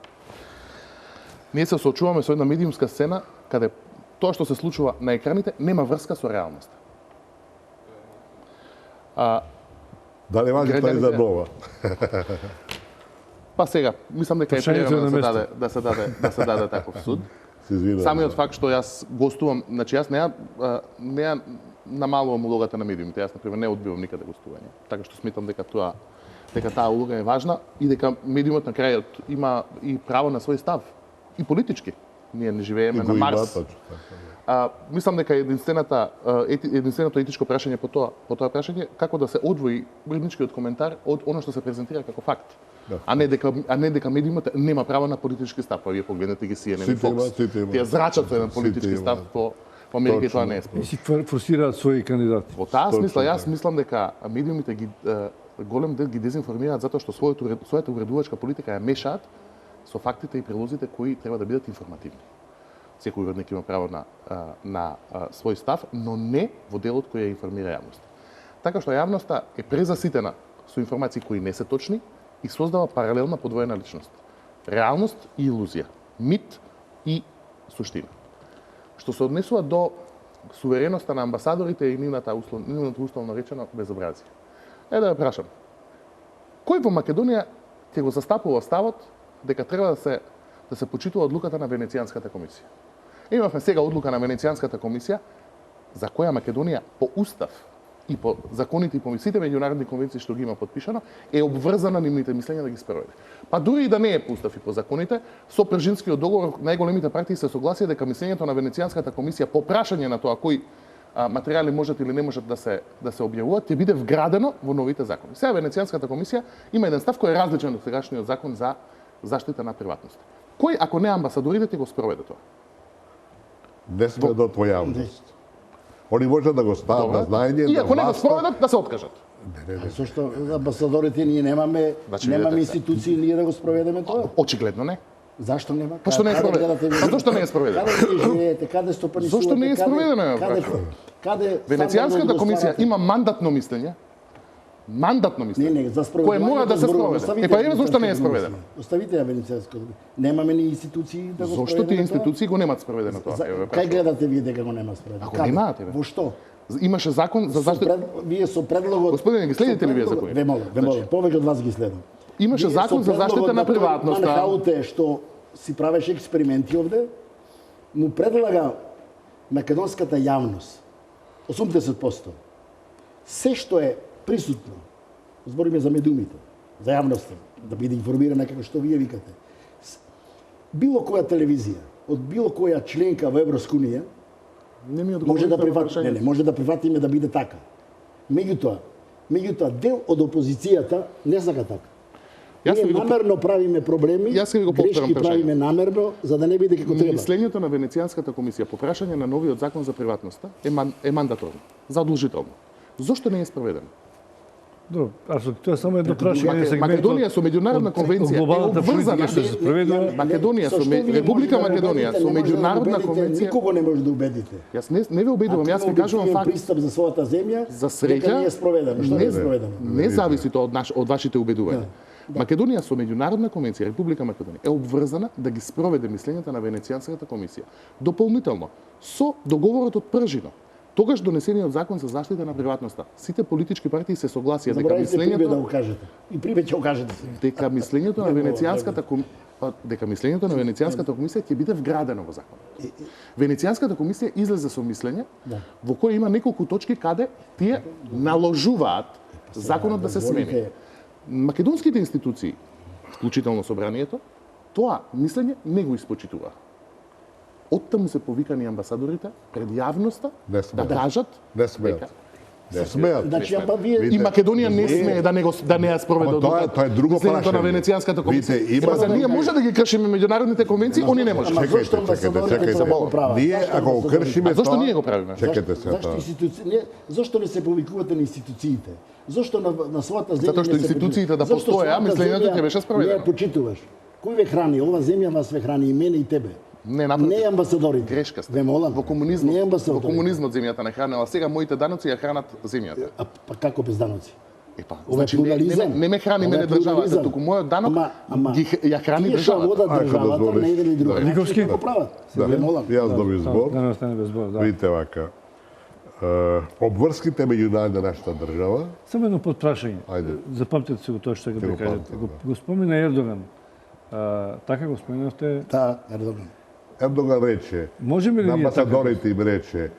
Ние се соочуваме со една медиумска сцена каде тоа што се случува на екраните нема врска со реалноста. Да не важи тоа и за нова. Па сега, мислам дека е прерано да се даде таков суд. Самиот факт што јас гостувам, значи јас не ја намалувам улогата на медиумите, јас например не одбивам никаде гостување. Така што сметам дека таа улога е важна и дека медиумот на крајот има и право на свој став. И политички. Ние не живееме на Марс. Мислам дека единственото етичко прашање по тоа прашање како да се одвои уредничкиот коментар од оно што се презентира како факт. А не дека медиумот нема право на политички став. Па вие погледнете ги CNN и Fox. Тие зрачат со еден политички став по Америка и тоа не е спорно. И си форсираат своји кандидати. Во таа смисла јас мислам дека медиумите ги голем дел ги дезинформираат затоа што својата уредувачка политика ја мешаат со фактите и прилозите кои треба да бидат информативни. Секој уредник има право на свој став, но не во делот кој ја информира јавноста. Така што јавноста е презаситена со информации кои не се точни и создава паралелна подвоена личност. Реалност и илузија, мит и суштина. Што се однесува до сувереноста на амбасадорите и нивната условно речено безобразие. Да ја прашам. Кој во Македонија ќе го застапува ставот дека треба да се почитува одлуката на Венецијанската комисија? Имавме сега одлука на Венецијанската комисија за која Македонија по устав и по законите и по сите меѓународни конвенции што ги има подпишано е обврзана нивните мислења да ги спроведе. Па дури и да не е по устав и по законите, со Пржинскиот договор најголемите партии се согласија дека мислењето на Венецијанската комисија по прашање на тоа кои материјали можат или не можат да се објавуваат, ќе биде вградено во новите закони. Сега Венецијанската комисија има еден став кој е различен од сегашниот закон за заштита на приватност. Кој, ако не амбасадорите, ќе го спроведе тоа? Не сме до појавност. Они може да го стават на знаење. И ако не го спроведат, да се откажат. Зошто амбасадорите ние немаме институции ние да го спроведеме тоа? Очигледно не. Зашто нема? Па што не е спроведено? Па зошто не е спроведено? Каде живеете, каде стопанисувате? Зошто не е спроведено? Каде Венецијанската комисија има мандатно мислење. Мандатно мислење. Не, за спроведување. Кој мора да се спроведе. Па еве зошто не е спроведено. Оставите ја Венецијанската. Немаме ни институции да го спроведеме. Зошто тие институции го немаат спроведено тоа? Кај гледате вие дека го нема спроведено? Ако немаате ве. Во што? Имаше закон за заштита. Вие со предлогот. Господине, ги следите ли вие законите? Ве молам, повеќе од вас ги следам. Имаше закон за заштита на приватноста. Манхауте што си правеше експерименти овде, му предлага македонската јавност 80%. Се што е присутно, збориме за медиумите, за јавноста, да биде информирана како што вие викате. Било која телевизија, од било која членка во Европска унија, може да прифатиме, може да прифатиме да биде така. Меѓутоа дел од опозицијата не сака така. Ние намерно правиме проблеми, грешки правиме намерно, за да не биде како треба. Мислењето на Венецијанската комисија по прашање на новиот закон за приватноста е мандаторно, задолжително. Зошто не е спроведено? Добро, тоа е само едно прашање сегмент. Македонија со меѓународна конвенција е обврзана што се спроведува. Македонија со Република Македонија со меѓународна конвенција. Никого не може да убедите. Јас не ве убедувам, јас ви кажувам факт. Пристап за својата земја, за среќа не е спроведено. Што не е спроведено? Не зависи тоа од вашите убедувања. Македонија со меѓународна конвенција, Република Македонија е обврзана да ги спроведе мислењата на Венецијанската комисија. Дополнително со договорот од Пржино. Тогаш донесениот закон за заштита на приватноста. Сите политички партии се согласија дека мислењето да го кажете. И прибе ќе го кажете. Дека мислењето на Венецијанската комисија ќе биде вградено во закон. Венецијанската комисија излезе со мислење во кој има неколку точки каде тие наложуваат законот да се смени. Македонските институции, вклучително собранието, тоа мислење не го испочитува. Оттаму се повикани амбасадорите пред јавноста Не да смеат. кажат Не смеат. Не смеат. Значи, па вие... и Македонија не смее да не ја спроведе Ама тоа е друго заседанието на прашање. Венецијанската комисија. Видите, има- За ние може да ги кршиме меѓународните конвенции, они не може. Ама зошто амбасадорите тоа го прават? Ние, Зашто ако го амбасадорите? кршиме А зашто тоа... ние го правиме? Чекайте се Зашто тоа. зошто не се повикувате на институциите? Зошто на својата земја Затоа што не се институциите да Зашто постоеа, својата мислењето земја ќе беше спроведено. Не ја почитуваш. Кој ве храни? Ова земја вас ве храни и мене и тебе. Не, напротив. Не амбасадорите. Грешка сте. Ве молам. Во комунизмот, Не во амбасадорите. комунизмот земјата не хранела, сега моите даноци ја хранат земјата. А па како без даноци? Епа, Ова е значи плурализам. не ме храни Ова е мене државата, плурализам. туку мојот данок Ама, ја храни тие што државата. водат Ако државата, дозволиш. не еден и друг. Да. Значи, Никовски? како прават? Да. Ве молам. Јас добив збор. Да не остане без збор, да. Видите вака. Обврските меѓу нас на нашата држава, Само едно подпрашање. Ајде. Запамтете се го тоа што Ќе ќе го да кажете. памтам, Го спомена Ердоган. Така го споменавте. Та, Ердоган. Ердоган рече, Можеме ли на ние така? амбасадорите им рече,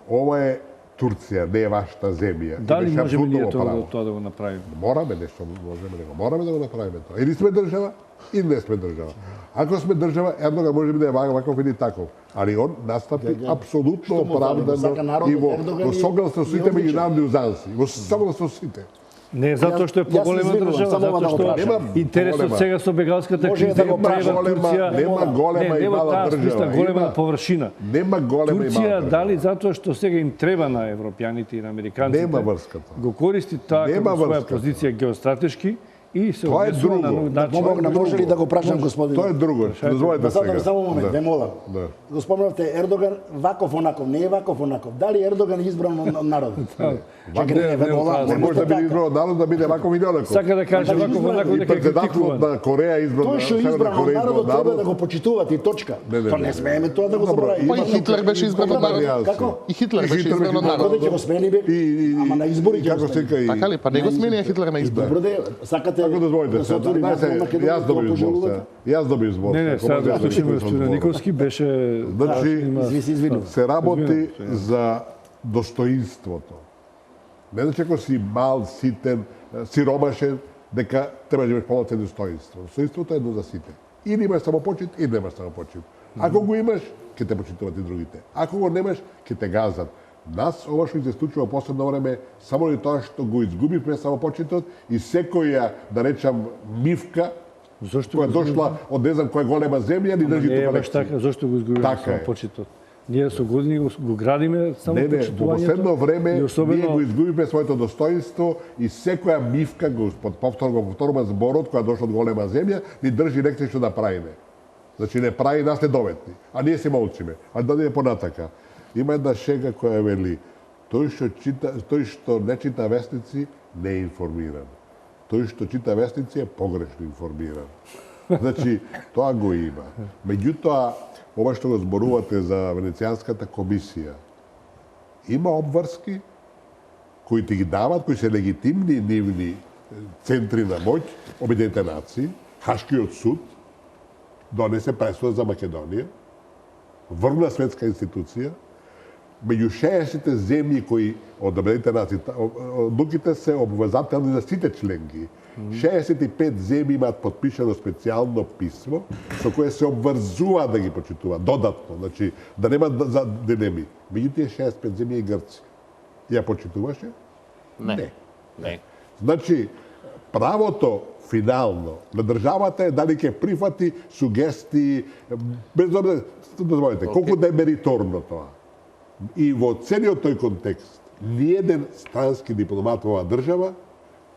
ова е Турција, не е вашата земја. И Дали беше можеме ние апсолутно тоа да го направиме? Мораме нешто, можеме да го мораме да го направиме тоа. Или сме држава, или не сме држава. Ако сме држава, Ердоган може би да е ваков или таков, али он настапи апсолутно Што му фали? Го сака оправдано народот, и во Ердоган согласно со и сите одличен. меѓународни узанси, во согласно со сите. Не затоа што е Јас се поголема извинувам, држава, само ова да затоа го што прашам. интересот Голема. сега со бегалската Може криза да го го треба прашам. Турција. Нема голема Не, и нема мала таа смисла, држава. голема Има- на површина. Нема голема и мала Турција држава. дали затоа што сега им треба на европјаните и на американците. Нема врската. Го користи таа Нема како своја врската. позиција геостратешки и се Тоа е однесува на друго. нов Да начин. Помогна, може ли да го прашам господин? Тоа е друго. Дозволете Само сега. само момент, ве молам. Да. Го спомнавте Ердоган ваков онаков, не е ваков онаков. Дали Ердоган е избран од народот? Чекайте, ве молам, Не може да биде така. избран од народ, да биде ваков или онаков. Сака да каже Дали ваков избран- онако И дека е председателот критикуван. на Кореја избран Тој што е избран од народот треба да го почитувате и точка. Не. Не смееме тоа да го Добро, забораваме. Па и Хитлер беше избран од народ. Како? И Хитлер беше избран од народ. Како ќе го смени бе? Ама на избори ќе како го се смени. вика и Така ли? Па не го сменија Хитлер на избор. Добро де, сакате Ако дозволите да се се, отвори дај се, на Македонија, јас добив тоа збор пожелувате? се. Јас добив збор. Не, Ако сега може да да слушаме ми господин збор. Николски беше Значи, Изви се извинувам. се работи за достоинството. Не значи ако си мал, ситен, сиромашен, дека треба да имаш полноценно достоинство. Достоинството е едно за сите. Или имаш самопочит, или немаш самопочит. Ако го имаш, ќе те почитуваат и другите. Ако го немаш, ќе те газат. Нас, ова што се случува последно време, само ли тоа што го изгубивме самопочитот и секоја, да речам, мивка, Зошто која го дошла од не знам која голема земја, ни држи Не е тука баш лекција. така, зошто го изгубиме Така е. самопочитот? Ние со години го градиме само Не, во почитувањето. последно време и особено ние го изгубивме своето достоинство и секоја мивка го повторувам зборот која дошла од голема земја, ни држи лекција што да правиме. Значи не прави нас недоветни, а ние се молчиме. А да не понатака. Има една шега која вели тој што не чита вестници не е информиран. Тој што чита вестници е погрешно информиран. Значи, тоа го има. Меѓутоа, ова што го зборувате за Венецијанската комисија, има обврски кои ти ги дават, кои се легитимни нивни центри на моќ, Обединените нации, Хашкиот суд, донесе пресуда за Македонија, врвна светска институција, меѓу 60 земји кои од Обединените нации, одлуките се обврзателни за сите членки. 65 земји имаат подпишано специјално писмо со кое се обврзуваат да ги почитуваат додатно, значи да нема за дилеми. Меѓу тие 65 земји и Грција. Ја почитуваше? Не. Значи, правото финално на државата е дали ќе прифати сугестии, без обзир, дозволите, колку да е мериторно тоа. И во целиот тој контекст, ниеден странски дипломат во оваа држава,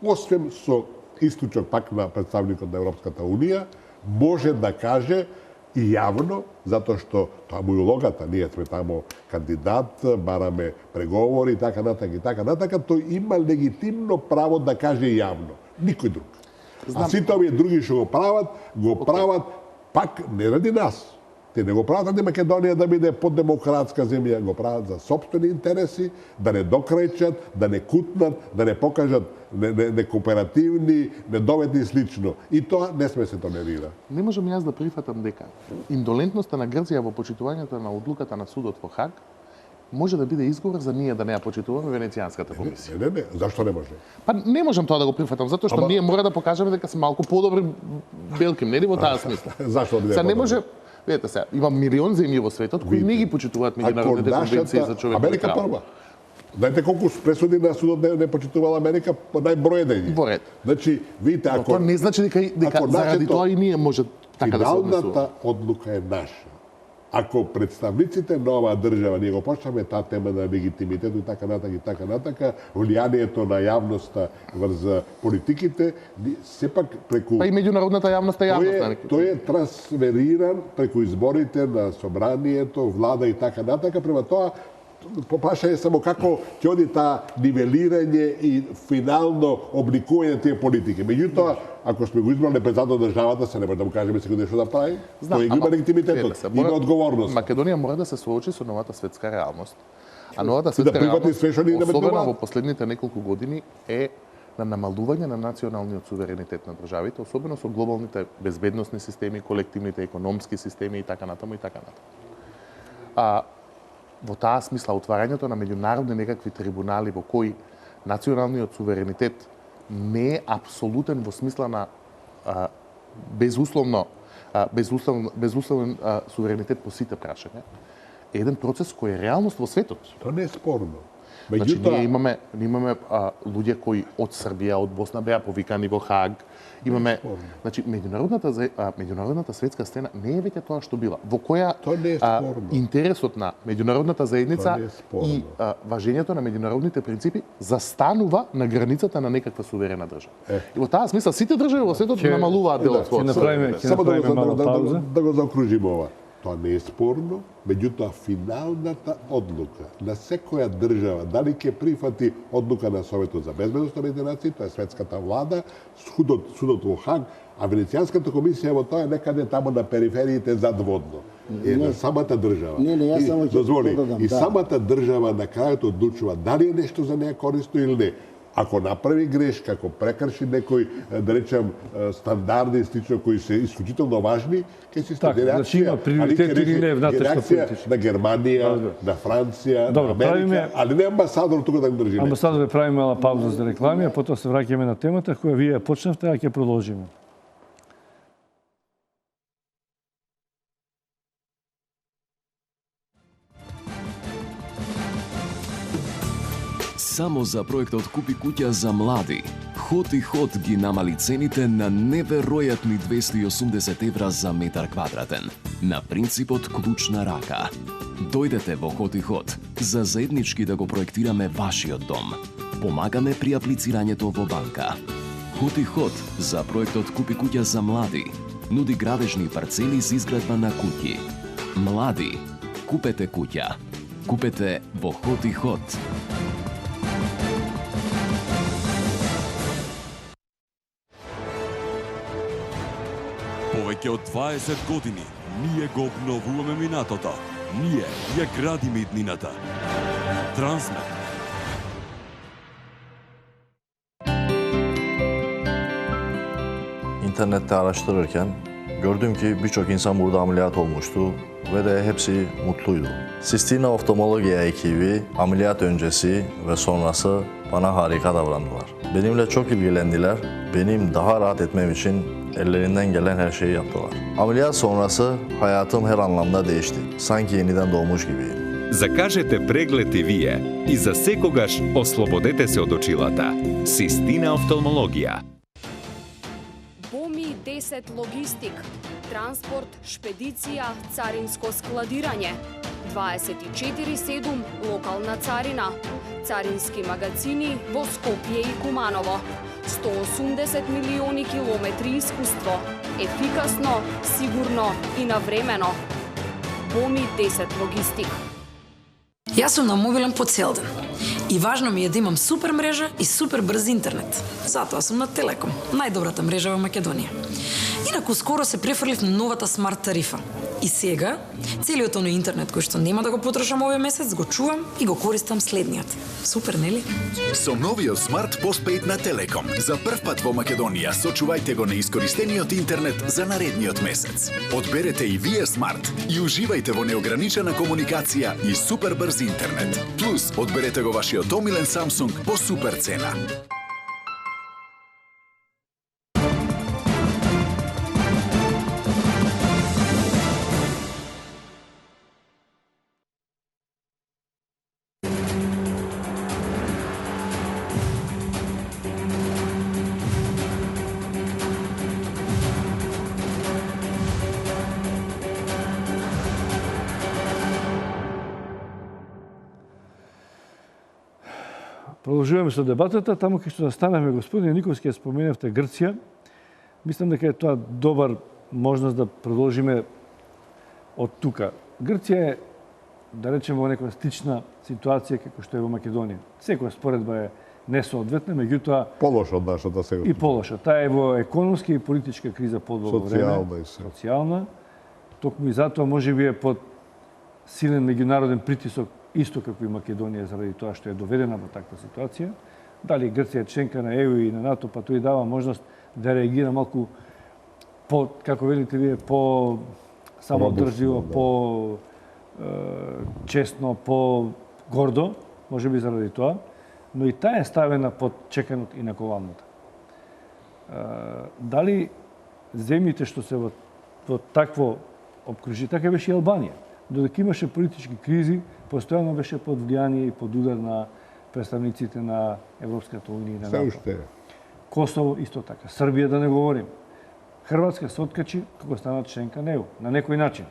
освен со исклучок пак на представникот на Европската Унија, може да каже и јавно, затоа што тоа му е улогата, ние сме тамо кандидат, бараме преговори и така натака, тој има легитимно право да каже јавно, никој друг. А сите овие други што го прават пак не ради нас. Те не го прават ради Македонија да биде поддемократска земја, го прават за сопствени интереси, да не докрајчат, да не кутнат, да не покажат некооперативни, недоветни и слично. И тоа не сме се толерира. Не можам јас да прифатам дека индолентноста на Грција во почитувањето на одлуката на судот во Хаг може да биде изговор за ние да не ја почитуваме Венецијанската комисија. Не, зашто не може? Па не можам тоа да го прифатам, затоа што ние мора да покажеме дека сме малку подобри белки, нели во таа смисла. Зашто да биде Се не подобри? може Видете се, има милион земји во светот кои не ги почитуваат меѓународните конвенции за човекови Америка права. прва. Знаете колку пресуди на судот не почитувала Америка по најбројдени. Во ред. Значи, видите, Но ако тоа не значи дека заради тоа и ние може така да се однесуваме. финалната одлука е наша. Ако представниците на оваа држава, ние го почнаме таа тема на легитимитет и така натака, влијанието на јавноста врз политиките, сепак преку... Па и меѓународната јавност е јавност. Тој е трансфериран преку изборите на собранието, влада и така натака, према тоа прашање само како ќе оди таа нивелирање и финално обликување на тие политики. Меѓутоа, ако сме го избрали председател на државата, се не може да му кажеме секој нешто да прави. Тој има легитимитетот, има одговорност. Македонија мора да се соочи со новата светска реалност. А новата светска прифати све што ни особено наметнуваат. во последните неколку години, е на намалување на националниот суверенитет на државите, особено со глобалните безбедносни системи, колективните економски системи и така натаму и така натаму. Во таа смисла, отварањето на меѓународни некакви трибунали во кои националниот суверенитет не е апсолутен во смисла на безусловен суверенитет по сите прашања, е еден процес кој е реалност во светот. Тоа не е спорно. Значи, ние имаме луѓе кои од Србија, од Босна беа повикани во Хаг. Имаме, значи, меѓународната светска сцена не е веќе тоа што била. Во која интересот на меѓународната заедница и важењето на меѓународните принципи застанува на границата на некаква суверена држава. И во таа смисла сите држави во светот намалуваат дел од својот. Само да го заокружиме ова. Тоа не е спорно, меѓутоа финалната одлука на секоја држава, дали ќе прифати одлука на Советот за безбедност на нации, тоа е светската влада, судот во Хаг, а Венецијанската комисија во тоа е некаде таму на перифериите задводно. Е на самата држава. Јас само ќе додам. И самата држава на крајот одлучува дали е нешто за неја корисно или не. Ако направи грешка, ако прекрши некој, да речем, стандарди и слично кои се исклучително важни, ќе се следи реакција. Реакција на Германија, на Франција, на Америка, али не амбасадор тука да го држи. Амбасадор, правиме мала пауза за реклами, а потоа се враќаме на темата која вие почнавте, а ќе продолжиме. Само за проектот Купи куќа за млади, Ход и Ход ги намали цените на неверојатни 280 евра за метар квадратен, на принципот клуч на рака. Дојдете во Ход и Ход за заеднички да го проектираме вашиот дом. Помагаме при аплицирањето во банка. Ход и Ход за проектот Купи куќа за млади нуди градежни парцели за изградба на куќи. Млади, купете куќа. Купете во Ход и Ход. Повеќе од 20 години ние го обновуваме минатото. Ние ја градиме иднината. Трансмет. İnternette araştırırken gördüm ki birçok insan burada ameliyat olmuştu ve de hepsi mutluydu. Sistina Oftalmologia ekibi ameliyat öncesi ve sonrası bana harika davrandılar. Benimle çok ilgilendiler. Benim daha rahat etmem için ellerinden gelen her şeyi yaptılar. Ameliyat sonrası hayatım her anlamda değişti. Sanki yeniden doğmuş gibiyim. Закажете преглед и вие и за секогаш ослободете се од очилата. Систина Офталмологија. Боми 10 логистик, транспорт, шпедиција, царинско складирање, 24/7 локална царина, царински магазини во Скопје и Куманово, 180 милиони километри искуство, ефикасно, сигурно и навремено. Боми 10 логистик. Јас сум на мобилен по цел ден. И важно ми е да имам супер мрежа и супер брз интернет. Затоа сум на Телеком, најдобрата мрежа во Македонија. Инаку скоро се префрлив на новата смарт тарифа. И сега, целиот оној интернет кој што нема да го потрошам овој месец, го чувам и го користам следниот. Супер, нели? Со новиот смарт постпейд на Телеком. За прв пат во Македонија сочувајте го неискористениот интернет за наредниот месец. Одберете и вие смарт и уживајте во неограничена комуникација и супер брз интернет. Плюс, одберете го вашиот омилен Samsung по супер цена. Продолжуваме со дебатата. Таму кај што застанавме, господин Никовски, ја споменавте Грција. Мислам дека е тоа добар можност да продолжиме од тука. Грција е, да речеме, во некоја слична ситуација како што е во Македонија. Секоја споредба е несоодветна, меѓутоа полоша од нашата сега. И полоша. Таа е во економска и политичка криза подолго време. Социјална и се. Социјална. Токму и затоа можеби е под силен меѓународен притисок, исто како и Македонија, заради тоа што е доведена во таква ситуација. Дали Грција е членка на ЕУ и на НАТО, па тој дава можност да реагира малку по, како велите вие, по самоодржливо, по честно, по гордо, можеби заради тоа, но и таа е ставена под чеканот и наковалната. Дали земјите што се во такво обкружи, така беше и Албанија. Додека имаше политички кризи, постојано беше под влијание и под удар на представниците на Европската унија и на НАТО. Косово исто така. Србија да не говорим. Хрватска се откачи како стана членка на ЕУ, на некој начин.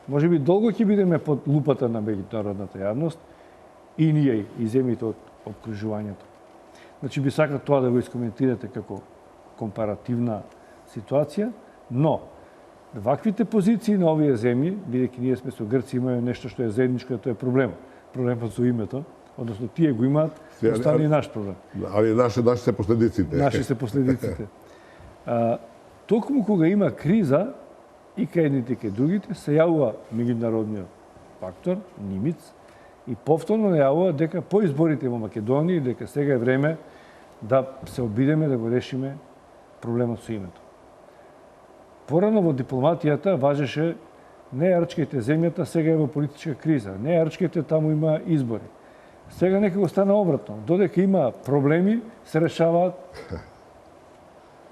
Може би долго ќе бидеме под лупата на меѓународната јавност и ние и земјите од обкружувањето. Значи би сакал тоа да го искоментирате како компаративна ситуација, но ваквите позиции на овие земји, бидејќи ние сме со Грција, имаме нешто што е заедничко, тоа е проблемот. Проблемот со името, односно тие го имаат, остане и наш проблем. Али наши се последиците. Наши се последиците. Токму кога има криза, и кај едните и кај другите, се јавува меѓународниот фактор, Нимиц, и повторно најавува дека по изборите во Македонија, дека сега е време да се обидеме да го решиме проблемот со името. Порано во дипломатијата важеше не ја рчкајте земјата, сега е во политичка криза. Не ја рчкајте, таму има избори. Сега некако стана обратно. Додека има проблеми, се решаваат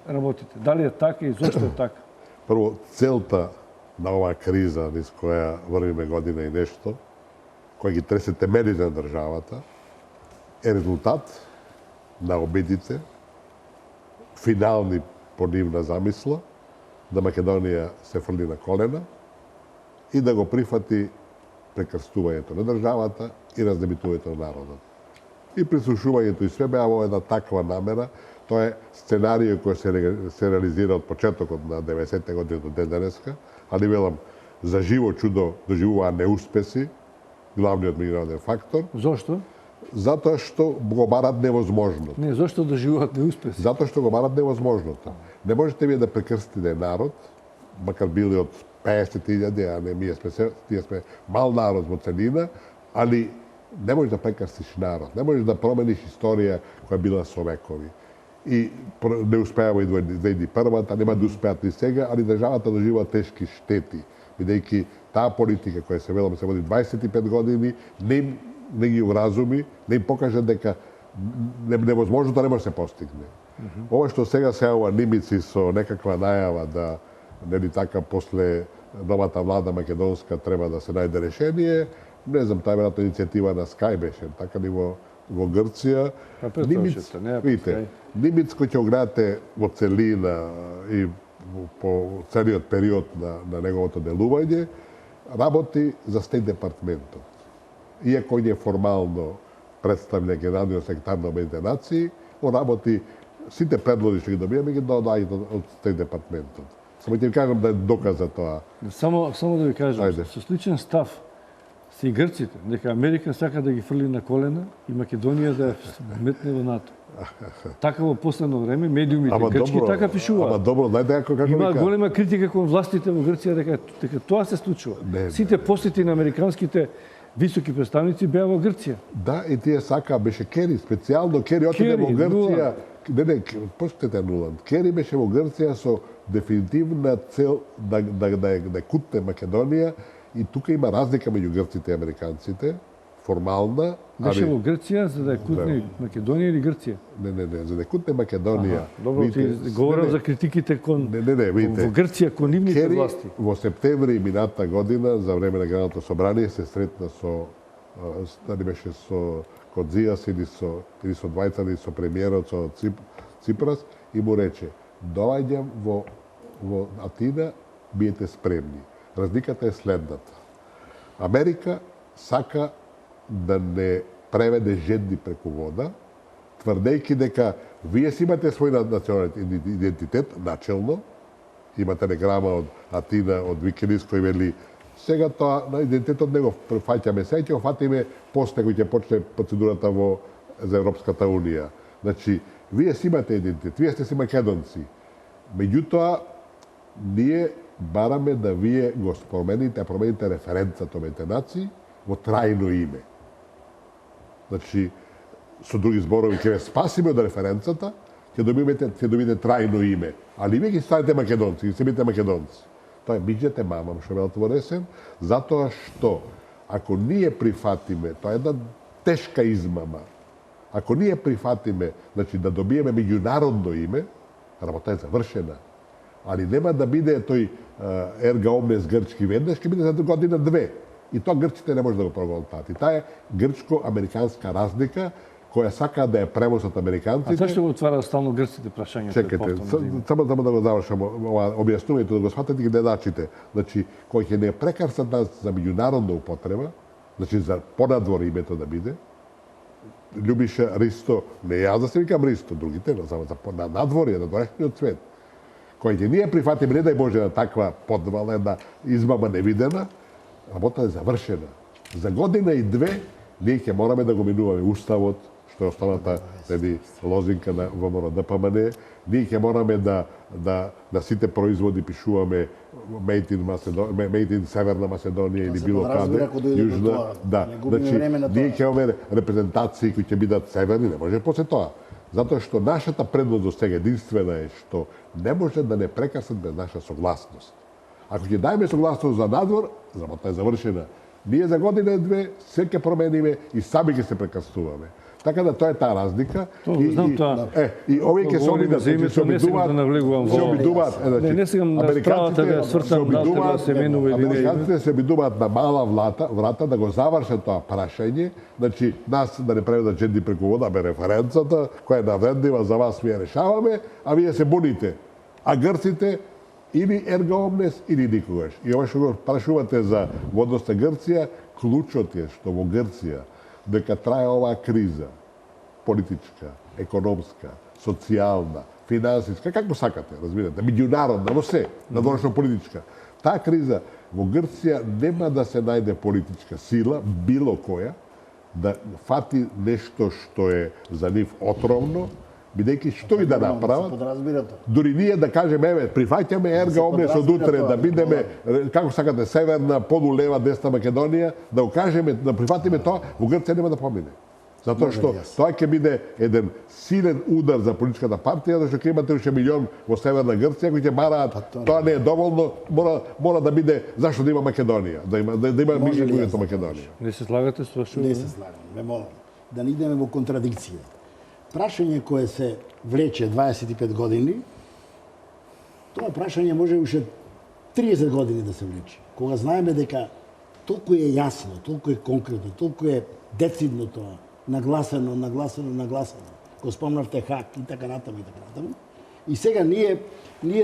работите. Дали е така и зошто е така? Прво, целта на оваа криза низ која врвиме година и нешто, која ги тресе темелите на државата, е резултат на обидите, финални по нивна замисла, да Македонија се фрли на колена и да го прифати прекрстувањето на државата и раздебитувањето на народот. И прислушувањето и све беа во една таква намера. Тоа е сценарио кој се реализира од почетокот на 90-те години до ден денеска, али велам, за живо чудо доживуваа неуспеси, главниот меѓународен фактор. Зошто? Затоа што го барат невозможното. Не, зошто доживуваат неуспеси? Затоа што го барат невозможното. Не можете вие да прекрстите народ, макар били од 50.000, а не ние сме мал народ во целина, али не можеш да прекрстиш народ, не можеш да промениш историја која била со векови. И не успеава и 2001-та, нема да успеат ни сега, али државата доживува тешки штети, бидејќи таа политика која се велам се води 25 години, не ги уразуми, не им покаже дека невозможното не може да се постигне. Ова што сега се јавува Нимици со некаква најава да, нели така, после новата влада македонска треба да се најде решение, не знам, таа веројатно иницијатива на Скај беше, така ли во Грција. Нимиц кој ќе го гледате во целина и по целиот период на неговото делување, работи за Стејт департментот. Иако не формално представлja генералниот секретар на Обединетите нации, он работи сите предлози што ги добиеме ги доаѓаат од Стејт департментот. Само ќе ви кажам да е доказ за тоа. Само да ви кажам, со сличен став се и грците, дека Америка сака да ги фрли на колена и Македонија да ја метне во НАТО. Така во последно време медиумите грчки така пишуваат. Ама добро, најде како има голема критика кон властите во Грција дека тоа се случува. Сите посети на американските високи представници беа во Грција. Да, и тие сака беше Кери, специјално Кери отиде во Грција. Не, пуштете нулан. Кери беше во Грција со дефинитивна цел да кутне Македонија и тука има разлика меѓу грците и американците, формална. Беше во Грција за да кутне Македонија или Грција? Не, за да кутне Македонија. Добро, ти говорам за критиките кон во Грција кон нивните власти. Во септември мината година за време на Генералното собрание се сретна со дали беше со Кодзијас или со двајца или со премиерот со Ципрас и му рече: "Доаѓам во Атина, биете спремни." Разликата е следната. Америка сака да не преведе жедни преку вода, тврдејќи дека вие си имате свој национален идентитет, начелно, имате неграма од Атина, од Викенис, кој вели сега тоа на идентитетот не го фаќаме, сега ќе го фатиме после кој ќе почне процедурата за Европската Унија. Значи, вие си имате идентитет, вие сте си македонци. Меѓутоа, ние бараме да вие го промените референцата меѓу нации во трајно име. Значи, со други зборови, ќе ве спасиме од референцата, ќе добиете трајно име. Али вие ги станете македонци, ги се бидете македонци. Тоа е миѓете мамам, што ме отворесен, затоа што ако ние прифатиме, тоа е една тешка измама, ако ние прифатиме, значи да добиеме меѓународно име, работа е завршена. Али нема да биде тој ерга омнес грчки веднаш, ќе биде за година две. И тоа грчите не може да го проголтат. И таа е грчко-американска разлика, која сака да е превоз од американците. А зашто го отвара стално грците прашањето? Чекайте, само да го завршам објаснувањето, да го сватите гледачите. Значи, кој ќе не прекарсат нас за меѓународна употреба, значи за понадвор името да биде, Љубиша Ристо, не јас да се викам Ристо, другите, само за надворие, на донешниот свет, кој ќе ние прифатиме, не дај Боже на таква подвала, една измама невидена, работа е завршена. За година и две ние ќе мораме да го минуваме уставот, што е основната лозинка на ВМРО-ДПМН, ние ќе мораме да на сите производи пишуваме Made in Северна Македонија или било каде, Јужна. Да, значи, ние ќе имаме репрезентации кои ќе бидат северни, не може после тоа. Затоа што нашата предност до сега единствена е што не може да не прекасат без наша согласност. Ако ќе дајме согласност за надвор, работа е завршена. Ние за година и две се ќе промениме и сами ќе се прекасуваме. Така да тоа е таа разлика. И овие ќе се обидуваат, не сегам справата да свртам да треба да се менува или не. Американците се обидуваат на мала врата да го завршат тоа прашање, значи нас да не преведат жедни преку вода, бе референцата која е навреднива за вас вие решаваме, а вие се буните. А грците или ерга омнес или никогаш. И ова што го прашувате за водноста Грција, клучот е што во Грција дека трае оваа криза, политичка, економска, социјална, финансиска, како сакате, разбирате, меѓународна, во се, надворешно политичка. Таа криза во Грција нема да се најде политичка сила, било која, да фати нешто што е за нив отровно, бидејќи што и да направат, дури ние да кажеме, еве, прифаќаме ерга омнес од утре, да бидеме, како сакате, северна, полулева, десна Македонија, да го кажеме, да прифатиме тоа, во Грција нема да помине. Затоа што тоа ќе биде еден силен удар за политичката партија, зашто ќе имате уште милион во северна Грција кои ќе бараат, тоа не е доволно, мора да биде зашто да има Македонија, да има милион за Македонија. Не се слагате со што? Не се слагам, ме молам. Да не идеме во контрадикција. Прашање кое се влече 25 години, тоа прашање може уште 30 години да се влече. Кога знаеме дека толку е јасно, толку е конкретно, толку е децидно тоа, нагласено, го спомнавте Хак и така натаму. И сега ние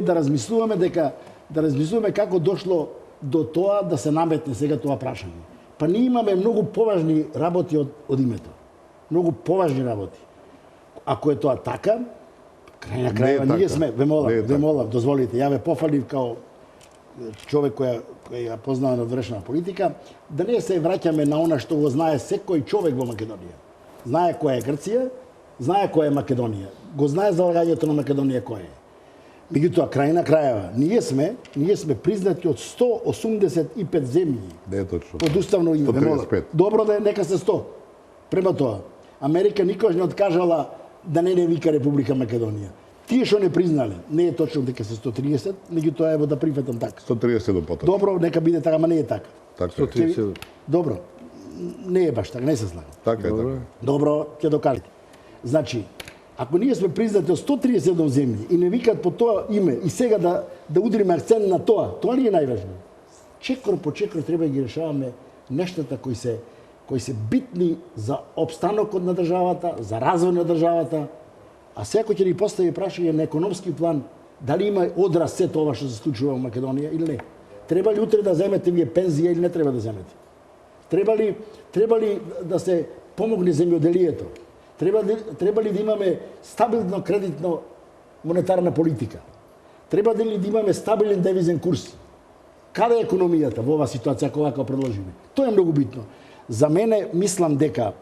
да размислуваме како дошло до тоа да се наметне сега тоа прашање. Па ние имаме многу поважни работи од името. Многу поважни работи. Ако е тоа така, крај на крајава ние сме, ве молам, дозволите, ја ве пофалив као човек која ја познава надврешна политика, да не се враќаме на она што го знае секој човек во Македонија. Знае која е Грција, знае која е Македонија. Го знае залагањето на Македонија која е. Меѓутоа, крај на крајава, ние сме признати од 185 земји. Не е точно. Под уставно име. 135. Добро да е, нека се 100. Према тоа, Америка никош не откажала да не вика Република Македонија. Тие што не признале, не е точно дека се 130, меѓутоа ево да прифатам така. 137 потоа. Добро, нека биде така, ама не е така. Така. 137. Добро. Не е баш така, не се слагам. Така е така. Добро, ќе докажете. Значи, ако ние сме признати од 137 земји и не викат по тоа име и сега да удриме акцент на тоа ли е најважно? Чекор по чекор треба да ги решаваме нештата кои се битни за обстанокот на државата, за развој на државата, а секој ќе ни постави прашање на економски план дали има одраз се тоа што се случува во Македонија или не. Треба ли утре да земете вие пензија или не треба да земете? Треба ли да се помогне земјоделието? Треба ли да имаме стабилно кредитно монетарна политика? Треба ли да имаме стабилен девизен курс? Каде е економијата во оваа ситуација ако вака предложиме? Тоа е многу битно. За мене мислам дека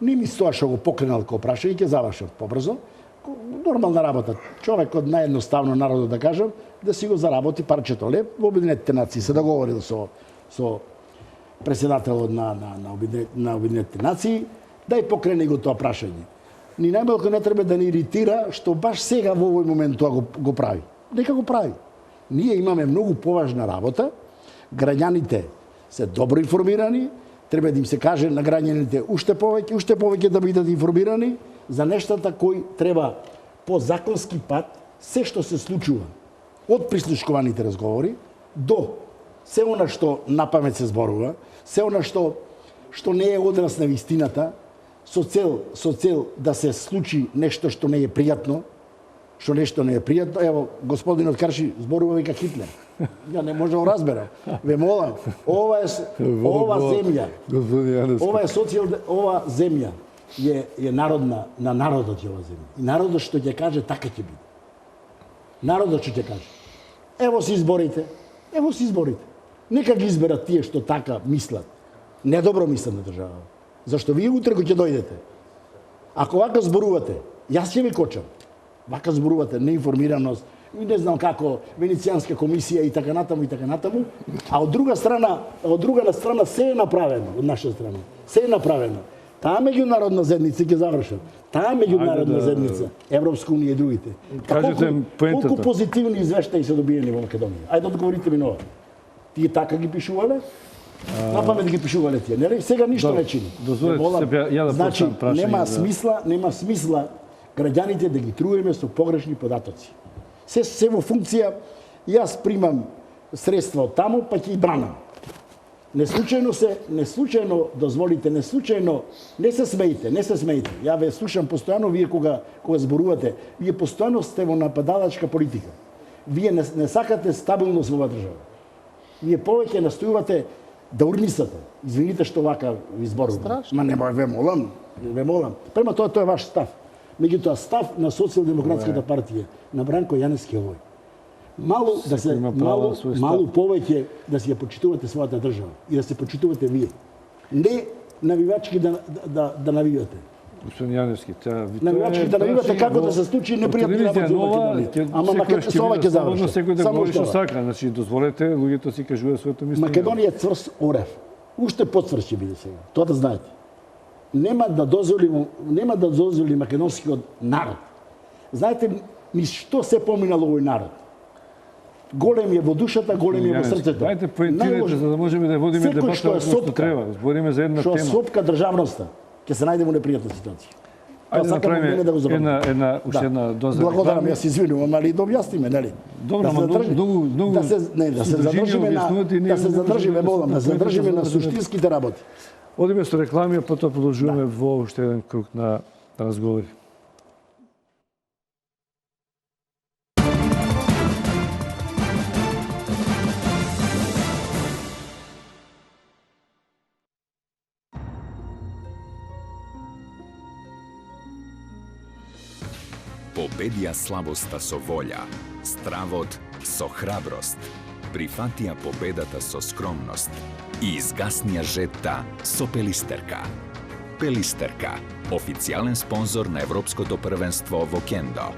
не ми тоа што го покренал како прашање, ќе завршам побрзо. Нормална работа. Човекот наједноставно народот да кажам, да си го заработи парчето леп во Обединетите нации. Се договорил со председателот на Обединетите нации да ја покрене го тоа прашање. Ни најмалку не треба да ни иритира што баш сега во овој момент тоа го прави. Нека го прави. Ние имаме многу поважна работа. Граѓаните се добро информирани, треба да им се каже на граѓаните уште повеќе да бидат информирани за нештата кои треба по законски пат се што се случува од прислушкуваните разговори до се она што напамет се зборува, се она што не е одраз на вистината со цел да се случи нешто што не е пријатно, што нешто не е пријатно. Ево, господинот Карши зборува вика Хитлер. Ја не можам да разберам. Ве молам, ова земја е народна, на народот е ова земја. И народот што ќе каже, така ќе биде. Народот што ќе каже. Ево се изборите. Нека ги изберат тие што така мислат. Недобро мислат на држава. Зашто вие утре кога ќе дојдете, ако вака зборувате, јас ќе ви кочам. Вака зборувате неинформираност, не знам како, Венецијанска комисија и така натаму, а од друга страна се е направено, од наша страна. Се е направено. Таа меѓународна заедница, ќе завршам, таа меѓународна заедница, Европска унија и другите. Колку позитивни извештаи се добиени во Македонија? Ајде одговорите ми на ова. Тие така ги пишувале? Напамет ги пишувале тие, нели? Сега ништо не чини. Значи, нема смисла граѓаните да ги труеме со погрешни податоци. Се во функција, јас примам средства од таму, па ќе ги бранам. Не случајно дозволите, не се смеите. Ја ве слушам постојано, вие кога зборувате, вие постојано сте во нападалачка политика. Вие не сакате стабилност во оваа држава. Вие повеќе настојувате да урнисате. Извините што вака ви зборувам. Ма не ве молам. Према тоа е ваш став. Меѓутоа став на Социјалдемократската партија, на Бранко Јаневски овој. Малу повеќе да си ја почитувате својата држава и да се почитувате вие. Не навивачки да навивате. Господин Јаневски, навивачки да навивате како да се случи непријатни работи во Македонија. Ама со ова ќе завршам. Секој да говори што сака, значи дозволете луѓето си кажуваат своето мислење. Македонија е цврст орев. Уште потцврст ќе биде сега. Тоа да знаете. Нема да дозволи македонскиот народ. Знаете ни што се поминало овој народ? Голем е во душата, голем е во срцето. Дајте поентирайте за да можеме да водиме дебата како што треба. Збориме за една тема. Што сопка државноста, ќе се најдеме во непријатна ситуација. Ајде да правиме уште една доза. Благодарам, јас извинувам, али да објасниме, нели? Добро, многу да се задржиме, молам, да се задржиме на суштинските работи. Одиме со реклами, а потоа продолжуваме во уште еден круг на разговори. Победија слабоста со волја, стравот со храброст, прифатија победата со скромност и изгаснија жетта со Пелистерка. Пелистерка, официјален спонзор на Европското првенство во кендо.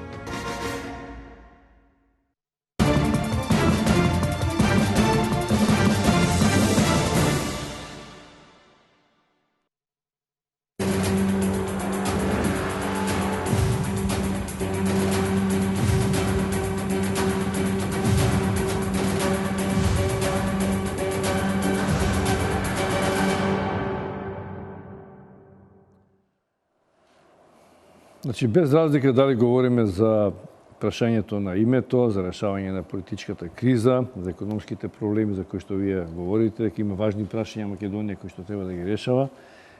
Значи, без разлика дали говориме за прашањето на името, за решавање на политичката криза, за економските проблеми за кои што вие говорите, дека има важни прашања Македонија кои што треба да ги решава.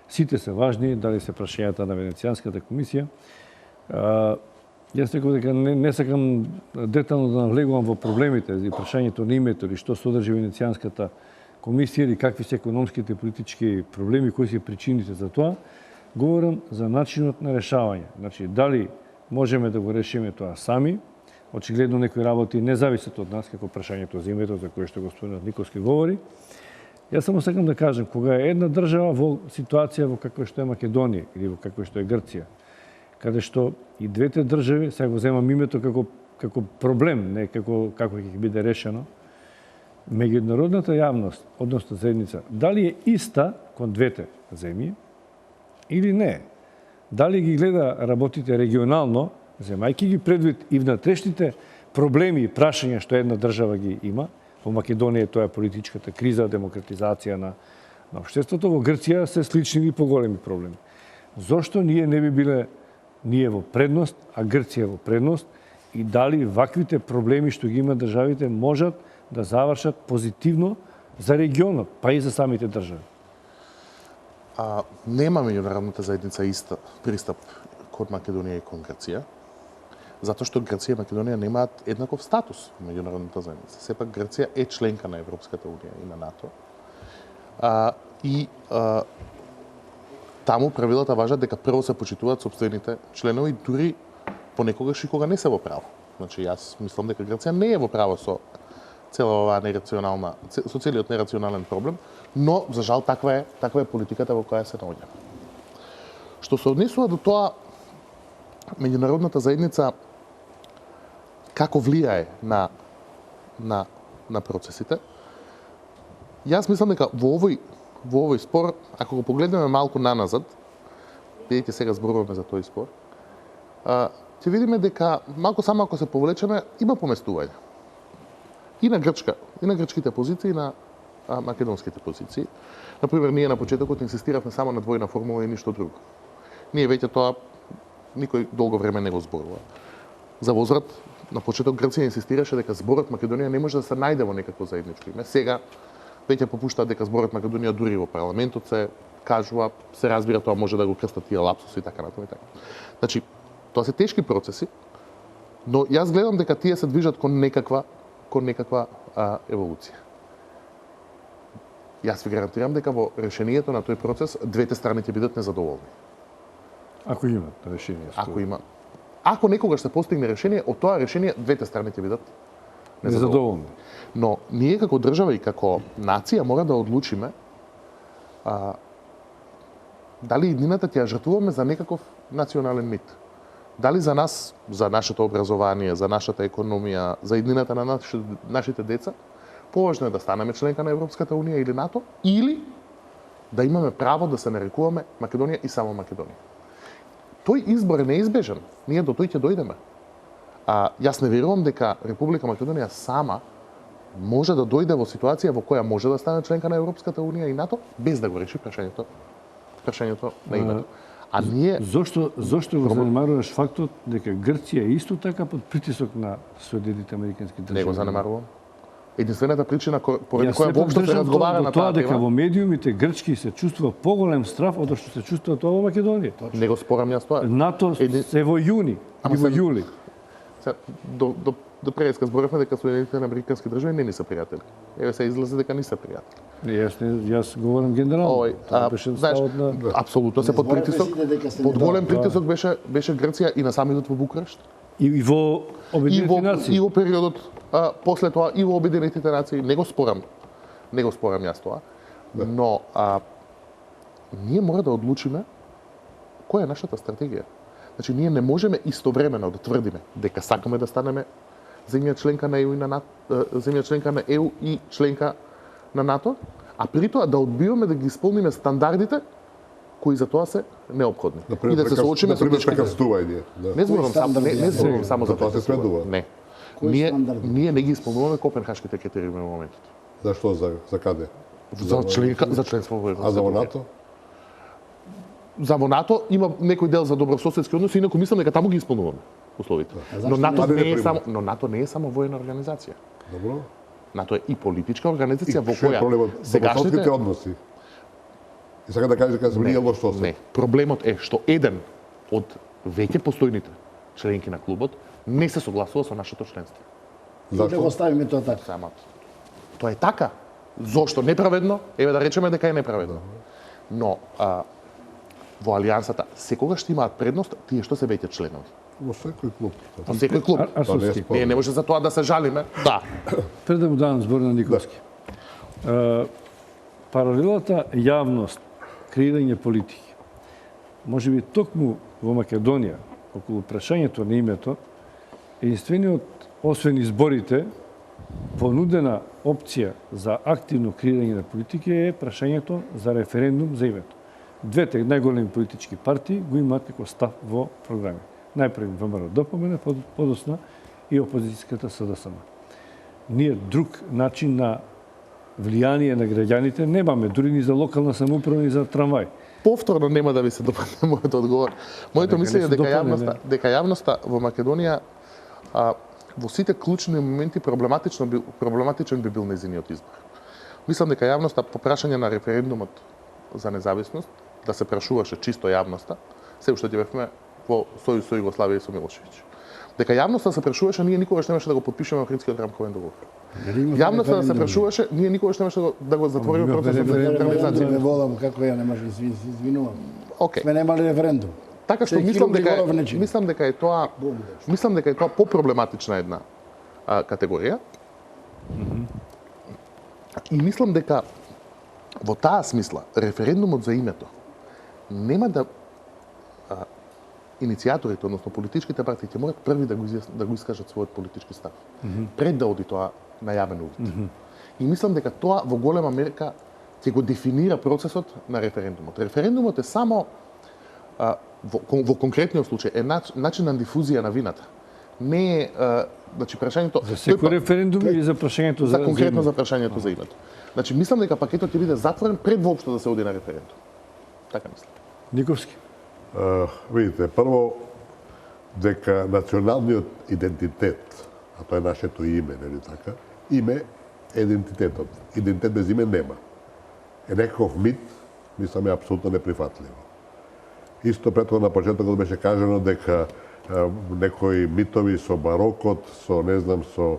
Сите се важни, дали се прашањата на Венецијанската комисија. Јас реков дека не сакам детално да навлегувам во проблемите за прашањето на името или што содржи Венецијанската комисија или какви се економските и политички проблеми, кои се причините за тоа. Говорам за начинот на решавање. Значи, дали можеме да го решиме тоа сами, очигледно некои работи не зависат од нас, како прашањето за името, за кое што господинот Никовски говори. Јас само сакам да кажем, кога е една држава во ситуација во каква што е Македонија или во каква што е Грција, каде што и двете држави, сега го земам името како проблем, не како ќе биде решено, меѓународната јавност, односно заедница, дали е иста кон двете земји или не? Дали ги гледа работите регионално, земајќи ги предвид и внатрешните проблеми и прашања што една држава ги има? Во Македонија тоа е политичката криза, демократизација на општеството, во Грција се слични или поголеми проблеми. Зошто ние не би биле ние во предност, а Грција во предност, и дали ваквите проблеми што ги има државите можат да завршат позитивно за регионот, па и за самите држави? Нема меѓународната заедница иста пристап кон Македонија и кон Грција, затоа што Грција и Македонија немаат еднаков статус во меѓународната заедница. Сепак Грција е членка на Европската унија и на НАТО. Таму правилата важат дека прво се почитуваат сопствените членови, дури понекогаш и кога не се во право. Значи, јас мислам дека Грција не е во право со со целиот нерационален проблем, но за жал таква е политиката во која се наоѓа. Што се однесува до тоа меѓународната заедница како влијае на процесите, јас мислам дека во овој спор, ако го погледнеме малку наназад, бидејќи сега зборуваме за тој спор, ќе видиме дека малку само ако се повлечеме, има поместување. И на грчките позиции, и на македонските позиции. Например, ние на почетокот инсистиравме само на двојна формула и ништо друго. Ние веќе тоа никој долго време не го зборува. За возврат, на почеток Грција инсистираше дека зборот Македонија не може да се најде во некакво заедничко име. Сега веќе попуштаат дека зборот Македонија дури во парламентот се кажува, се разбира, тоа може да го крстат тие лапсуси и така натаму и така. Значи, тоа се тешки процеси, но јас гледам дека тие се движат кон некаква еволуција. Јас ви гарантирам дека во решението на тој процес двете страни ќе бидат незадоволни. Ако имат решение. Ако некогаш се постигне решение, од тоа решение двете страни ќе бидат незадоволни. Но ние како држава и како нација мора да одлучиме дали иднината ќе ја жртвуваме за некаков национален мит. Дали за нас, за нашето образование, за нашата економија, за иднината на нашите деца, поважно е да станеме членка на Европската унија или НАТО, или да имаме право да се нарекуваме Македонија и само Македонија. Тој избор е неизбежен. Ние до тој ќе дојдеме. Јас не верувам дека Република Македонија сама може да дојде во ситуација во која може да стане членка на Европската унија и НАТО без да го реши прашањето на името. А ние зошто го занемаруваш фактот дека Грција е исто така под притисок на Соединетите американски држави? Не го занемарувам. Единствената причина поради која воопшто се разговара на тоа дека во медиумите грчки се чувствува поголем страв од што се чувствува тоа во Македонија. Не го спорам јас тоа. НАТО се во јуни и во јули. До преска зборевме дека Соединетите американски држави не ни се пријатели. Еве се излезе дека не се пријатели. Јас говорам генерално. Апсолутно се под притисок. Под голем притисок беше Грција и на самитот во Букурешт. И во Обединетите нации. И во периодот после тоа и во Обединетите нации. Не го спорам јас тоа. Но ние мора да одлучиме која е нашата стратегија. Значи ние не можеме истовремено да тврдиме дека сакаме да станеме земја членка на ЕУ и земја членка на ЕУ и членка на НАТО, а при тоа да одбиваме да ги исполниме стандардите кои за тоа се неопходни. И да се соочиме со прекрстување. Не зборувам само за тоа се следува. Не. Ние не ги исполнуваме копенхашките критериуми во моментот. Зашто? За каде? За членство во Европската А за НАТО? За во НАТО има некој дел за добрососедски односи, инаку мислам дека таму ги исполнуваме условите. Но НАТО не е само воена организација. Добро. НАТО е и политичка организација во која сегашните односи. И сега да кажеш дека ние лошо се. Не, проблемот е што еден од веќе постојните членки на клубот не се согласува со нашето членство. Зашто го ставиме тоа така? Тоа е така. Зошто неправедно? Еве да речеме дека е неправедно. Но во алијансата секогаш ще имаат предност тие што се веќе членови. Во секој клуб. Во секој клуб. Ние не може за тоа да се жалиме. Да. Пред да му дадам збор на Николски. Паралелата јавност, креирање политики. Може би токму во Македонија, околу прашањето на името, единствениот, освен изборите, понудена опција за активно креирање на политики е прашањето за референдум за името. Двете најголеми политички партии го имаат како став во програми. Најпред ВМРО-ДПМН, подосна и опозицијската СДСМ. Ние друг начин на влијание на граѓаните немаме, дури ни за локална самоуправа, ни за трамвај. Повторно нема да ви се допадне мојот одговор. Моето мислење е дека јавноста во Македонија во сите клучни моменти проблематичен би бил нејзиниот избор. Мислам дека јавноста по прашање на референдумот за независност, да се прашуваше чисто јавноста, се уште ќе бевме во Сојуз со Југославија и со Милошевиќ. Дека јавноста се прашуваше, ние никогаш немаше да го потпишеме Охридскиот рамковен договор. Јавноста да се прашуваше, ние никогаш немаше да го затвориме процесот за децентрализација. Не волам како ја не може да се извинувам. Океј. Сме немале референдум. Така што мислам дека е тоа попроблематична една категорија. И мислам дека во таа смисла референдумот за името нема да иницијаторите, односно политичките партии, ќе морат први да го искажат својот политички став, пред да оди тоа на јавен увид. И мислам дека тоа во голема мерка ќе го дефинира процесот на референдумот. Референдумот е само во конкретниот случај е начин на дифузија на вината. Не е значи прашањето за секој референдум или за прашањето за конкретно за прашањето за името. Значи мислам дека пакетот ќе биде затворен пред воопшто да се оди на референдум. Така мислам. Никовски. Видите, прво дека националниот идентитет, а тоа е нашето име, нели така? Име е идентитетот. Идентитет без име нема. Е некаков мит, мислам е апсолутно неприфатливо. Исто претходно на почетокот беше кажано дека некои митови со барокот, со не знам, со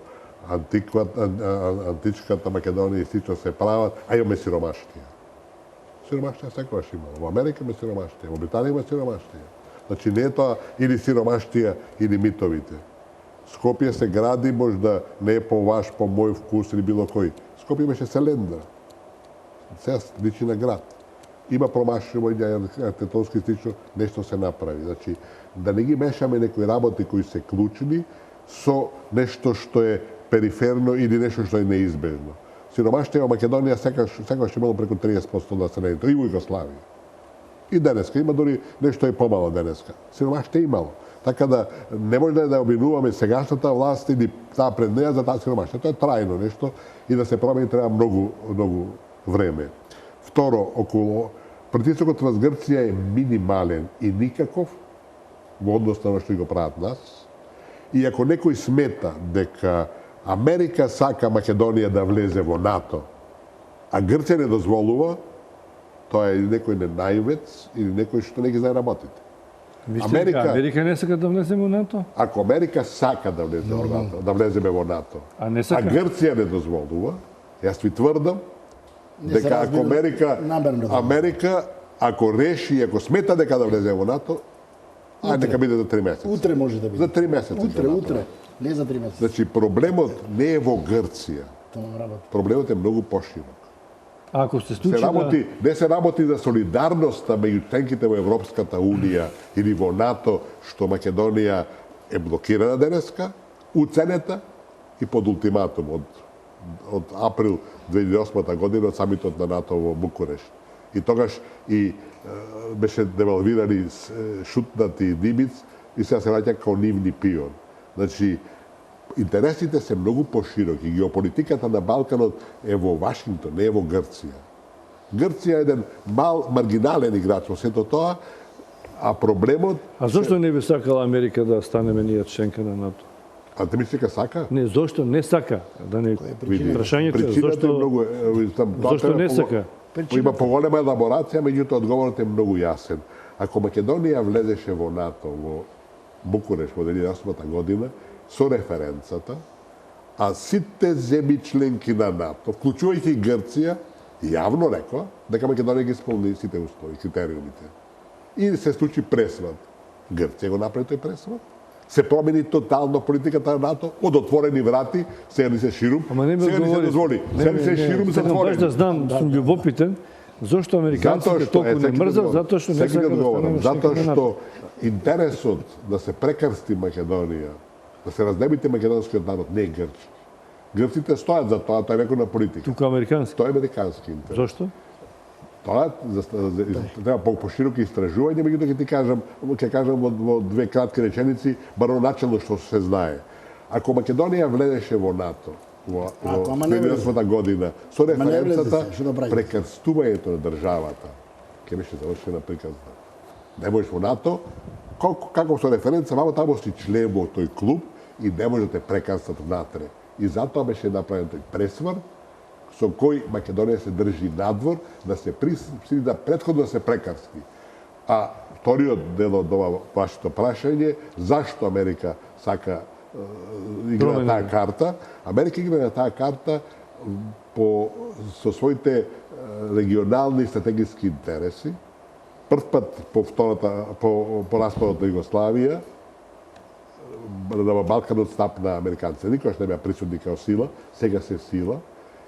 античката Македонија и сично се прават, а имаме сиромаштија. Сиромаштија секогаш имало. Во Америка има сиромаштија, во Британија има сиромаштија. Значи не е тоа или сиромаштија или митовите. Скопје се гради можда не е по ваш, по мој вкус или било кој. Скопје имаше селендра. Сега личи на град. Има промашување архитектонски стично, нешто се направи. Значи, да не ги мешаме некои работи кои се клучни со нешто што е периферно или нешто што е неизбежно. Сиромаштија во Македонија секогаш имало преку 30% на населението, и во Југославија. И денеска, има дури нешто и помало денеска. Сиромаштија имало. Така да не може да обвинуваме сегашната власт или таа пред неја за таа сиромаштија. Тоа е трајно нешто и да се промени треба многу време. Второ, околу притисокот врз Грција е минимален и никаков во однос на што го прават нас. И ако некој смета дека Америка сака Македонија да влезе во НАТО, а Грција не дозволува, тоа е некој ненаивец или некој што не ги знае работите. Америка не сака да влезе во НАТО? Ако Америка сака да влезе во НАТО, да влеземе во НАТО, а Грција не дозволува, јас ви тврдам дека ако Америка ако реши, ако смета дека да влезе во НАТО, нека биде за 3 месеца. Утре може да биде. За 3 месеца. Утре. Не за 3 месеца. Значи, проблемот не е во Грција. Проблемот е многу поширок. А ако се случи не се работи за солидарноста меѓу членките во Европската Унија или во НАТО, што Македонија е блокирана денеска, уценета и под ултиматум од април 2008 година од самитот на НАТО во Букурешт. И тогаш и беше девалвирани Шутнат и Димиц и сега се враќа као нивни пион. Значи, интересите се многу пошироки. Геополитиката на Балканот е во Вашингтон, не е во Грција. Грција е еден мал, маргинален играч во сето тоа, а проблемот... А зошто не би сакала Америка да станеме ние членка на НАТО? А ти мислиш дека сака? Не, зошто не сака? Да не... Прашањето е зошто не сака? Има поголема елаборација, меѓутоа одговорот е многу јасен. Ако Македонија влезеше во НАТО, во Букуреш во 2008 година, со референцата, а сите земји членки на НАТО, вклучувајќи Грција, јавно рекла дека Македонија ги исполни сите услови, критериумите. и се случи пресврат. Грција го направи тој пресврат. Се промени тотално политиката на НАТО, од отворени врати, сега ни се ширум, сега ни се дозволи. Сега ни се ширум затворени. Баш да знам, сум љубопитен, зошто американците толку не мрзат, затоа што не сакаат да станеме затоа што интересот да се прекрсти Македонија, да се раздебите македонскиот народ, не е грчки. Грците стојат за тоа, тоа е некој на политика. Тука американски. Тоа е американски интерес. Зошто? Тоа треба по-широки истражување, меѓутоа ќе кажам во две кратки реченици, баро начелно што се знае. Ако Македонија влезеше во НАТО во 2008 година со референцата прекрстувањето на државата, ќе беше завршена приказна. Не можеш во НАТО, како со референца, мамо таму си член во тој клуб и не може да те прекрстат внатре. И затоа беше направен тој пресвар, со кој Македонија се држи надвор, да се присили да претходно се прекрсти. А вториот дел од ова вашето прашање, зашто Америка сака игра на таа карта? Америка игра на таа карта со своите регионални стратегиски интереси. Прв пат по распадот на Југославија, на Балканот стапна американците. Никош не беа присутни као сила, сега се сила.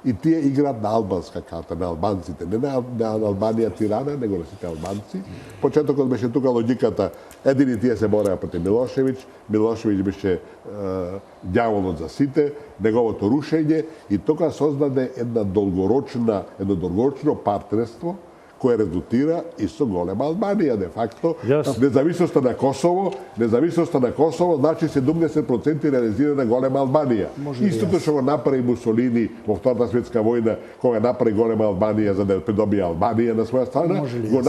И тие играат на албанска карта, на албанците. Не на Албанија тирана, него на сите албанци. Почетокот беше тука логиката, едини тие се бореа против Милошевиќ, Милошевиќ беше ѓаволот за сите, неговото рушење и тука создаде едно долгорочно партнерство кое резултира и со голема Албанија, де факто. Независноста на Косово, значи 70% реализирана голема Албанија. Истото што го направи Мусолини во Втората светска војна, кога направи голема Албанија за да придобие Албанија на своја страна, го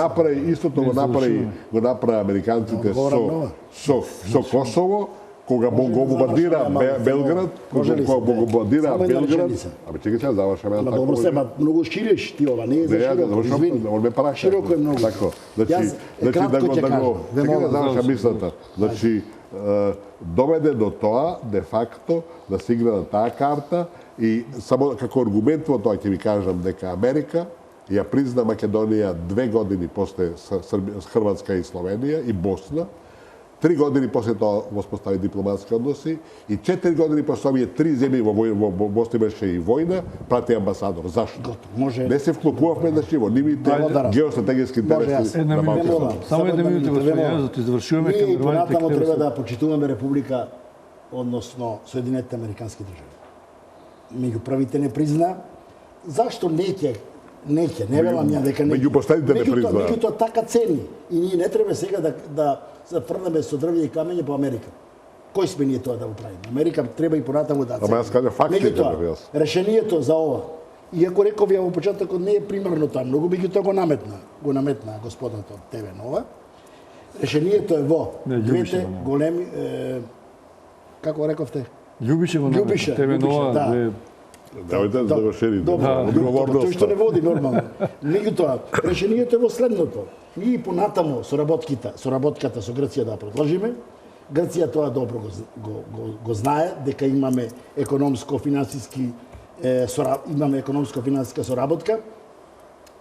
направи американците со Косово, кога го бомбардира Белград, Абе чекај сега завршаме на тако. Добро многу шириш ти ова, не е за широко, извини. Широко е многу. Така. Кратко ќе кажам. Чекај да завршам мислата. Значи, доведе до тоа, де факто, да се игра на таа карта и само како аргумент во тоа ќе ви кажам дека Америка ја призна Македонија 2 години после Хрватска и Словенија и Босна, 3 години после тоа воспостави дипломатски односи и 4 години после овие 3 земји во Босна имаше и војна, прати амбасадор. Зашто? Не се вклопувавме во нивните геостратегиски интереси. Една минута. Само една минута, господин Јазот, извршуваме кај нормалните теми. Ние треба да почитуваме Република, односно Соединетите Американски држави. Меѓу првите не призна. Зашто неќе, не велам ја дека неќе. Меѓу последните не призна. Меѓутоа така цени. И ние не треба сега да се фрнеме со дрвја и камење по Америка. Кој сме ние тоа да го правиме? Америка треба и понатаму да цени. Ама јас кажа фактите. Меѓутоа, решението за ова, иако реков ја во почетокот не е примерно тоа, многу меѓутоа го наметна господата од ТВ Нова. Решението е во двете големи како рековте? Љубише го наметна ТВ Нова. Давајте да го ширите. Тој што не води нормално. Меѓутоа, решението е во следното. Ние понатаму соработката со Грција да продолжиме. Грција тоа добро го знае, дека имаме економско-финансиска соработка.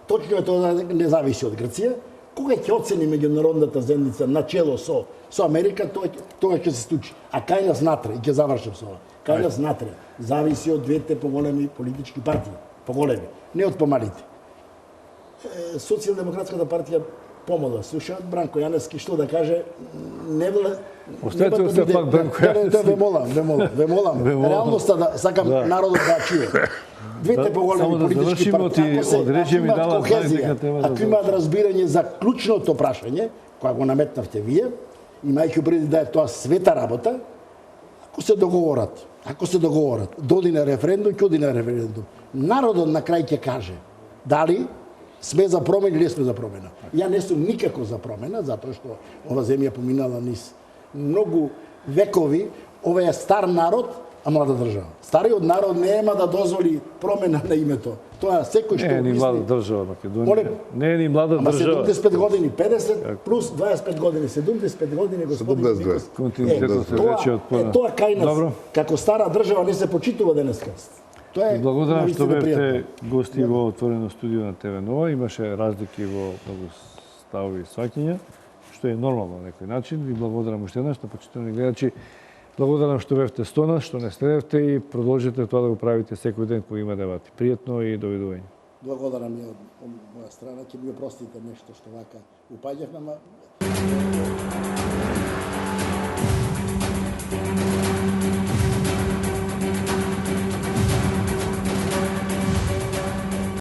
Точно е тоа не зависи од Грција. Кога ќе оцени меѓународната заедница начело со Америка, тоа ќе се случи. А кај нас натре, и ќе завршам со ова, кај нас натре, зависи од двете поголеми политички партии, поголеми, не од помалите. Социјалдемократската партија помала, слушаат Бранко Јаневски што да каже, не вле... Оставете се пак Бранко Јаневски. Ве молам. Реалноста да сакам народот да чуе. Двете поголеми политички партии, ако имаат разбирање за клучното прашање, кога го наметнавте вие, имајќи преди да е тоа света работа, ако се договорат, доди на референдум, ќе оди на референдум. Народот на крај ќе каже дали сме за промена или не сме за промена. Ја не сум никако за промена, затоа што ова земја поминала низ многу векови, ова е стар народ, а млада држава. Стариот народ нема да дозволи промена на името. Тоа секој што не е ни млада држава Македонија. Не е ни млада држава. Ама 75 години, 50 плюс 25 години, 75 години, господин Викос. Континуитетот се рече од пора. Тоа кај нас, како стара држава не се почитува денеска. Благодарам што бевте гости во отворено студио на ТВ Нова. Имаше разлики во многу ставови и сваќања. што е нормално на некој начин. Ви благодарам уште еднаш, почитувани гледачи. Благодарам што бевте со нас, што не следевте и продолжете тоа да го правите секој ден кога има дебати. Пријатно и довидување. Благодарам и од моја страна, ќе ми простите нешто што вака упаѓавме, ама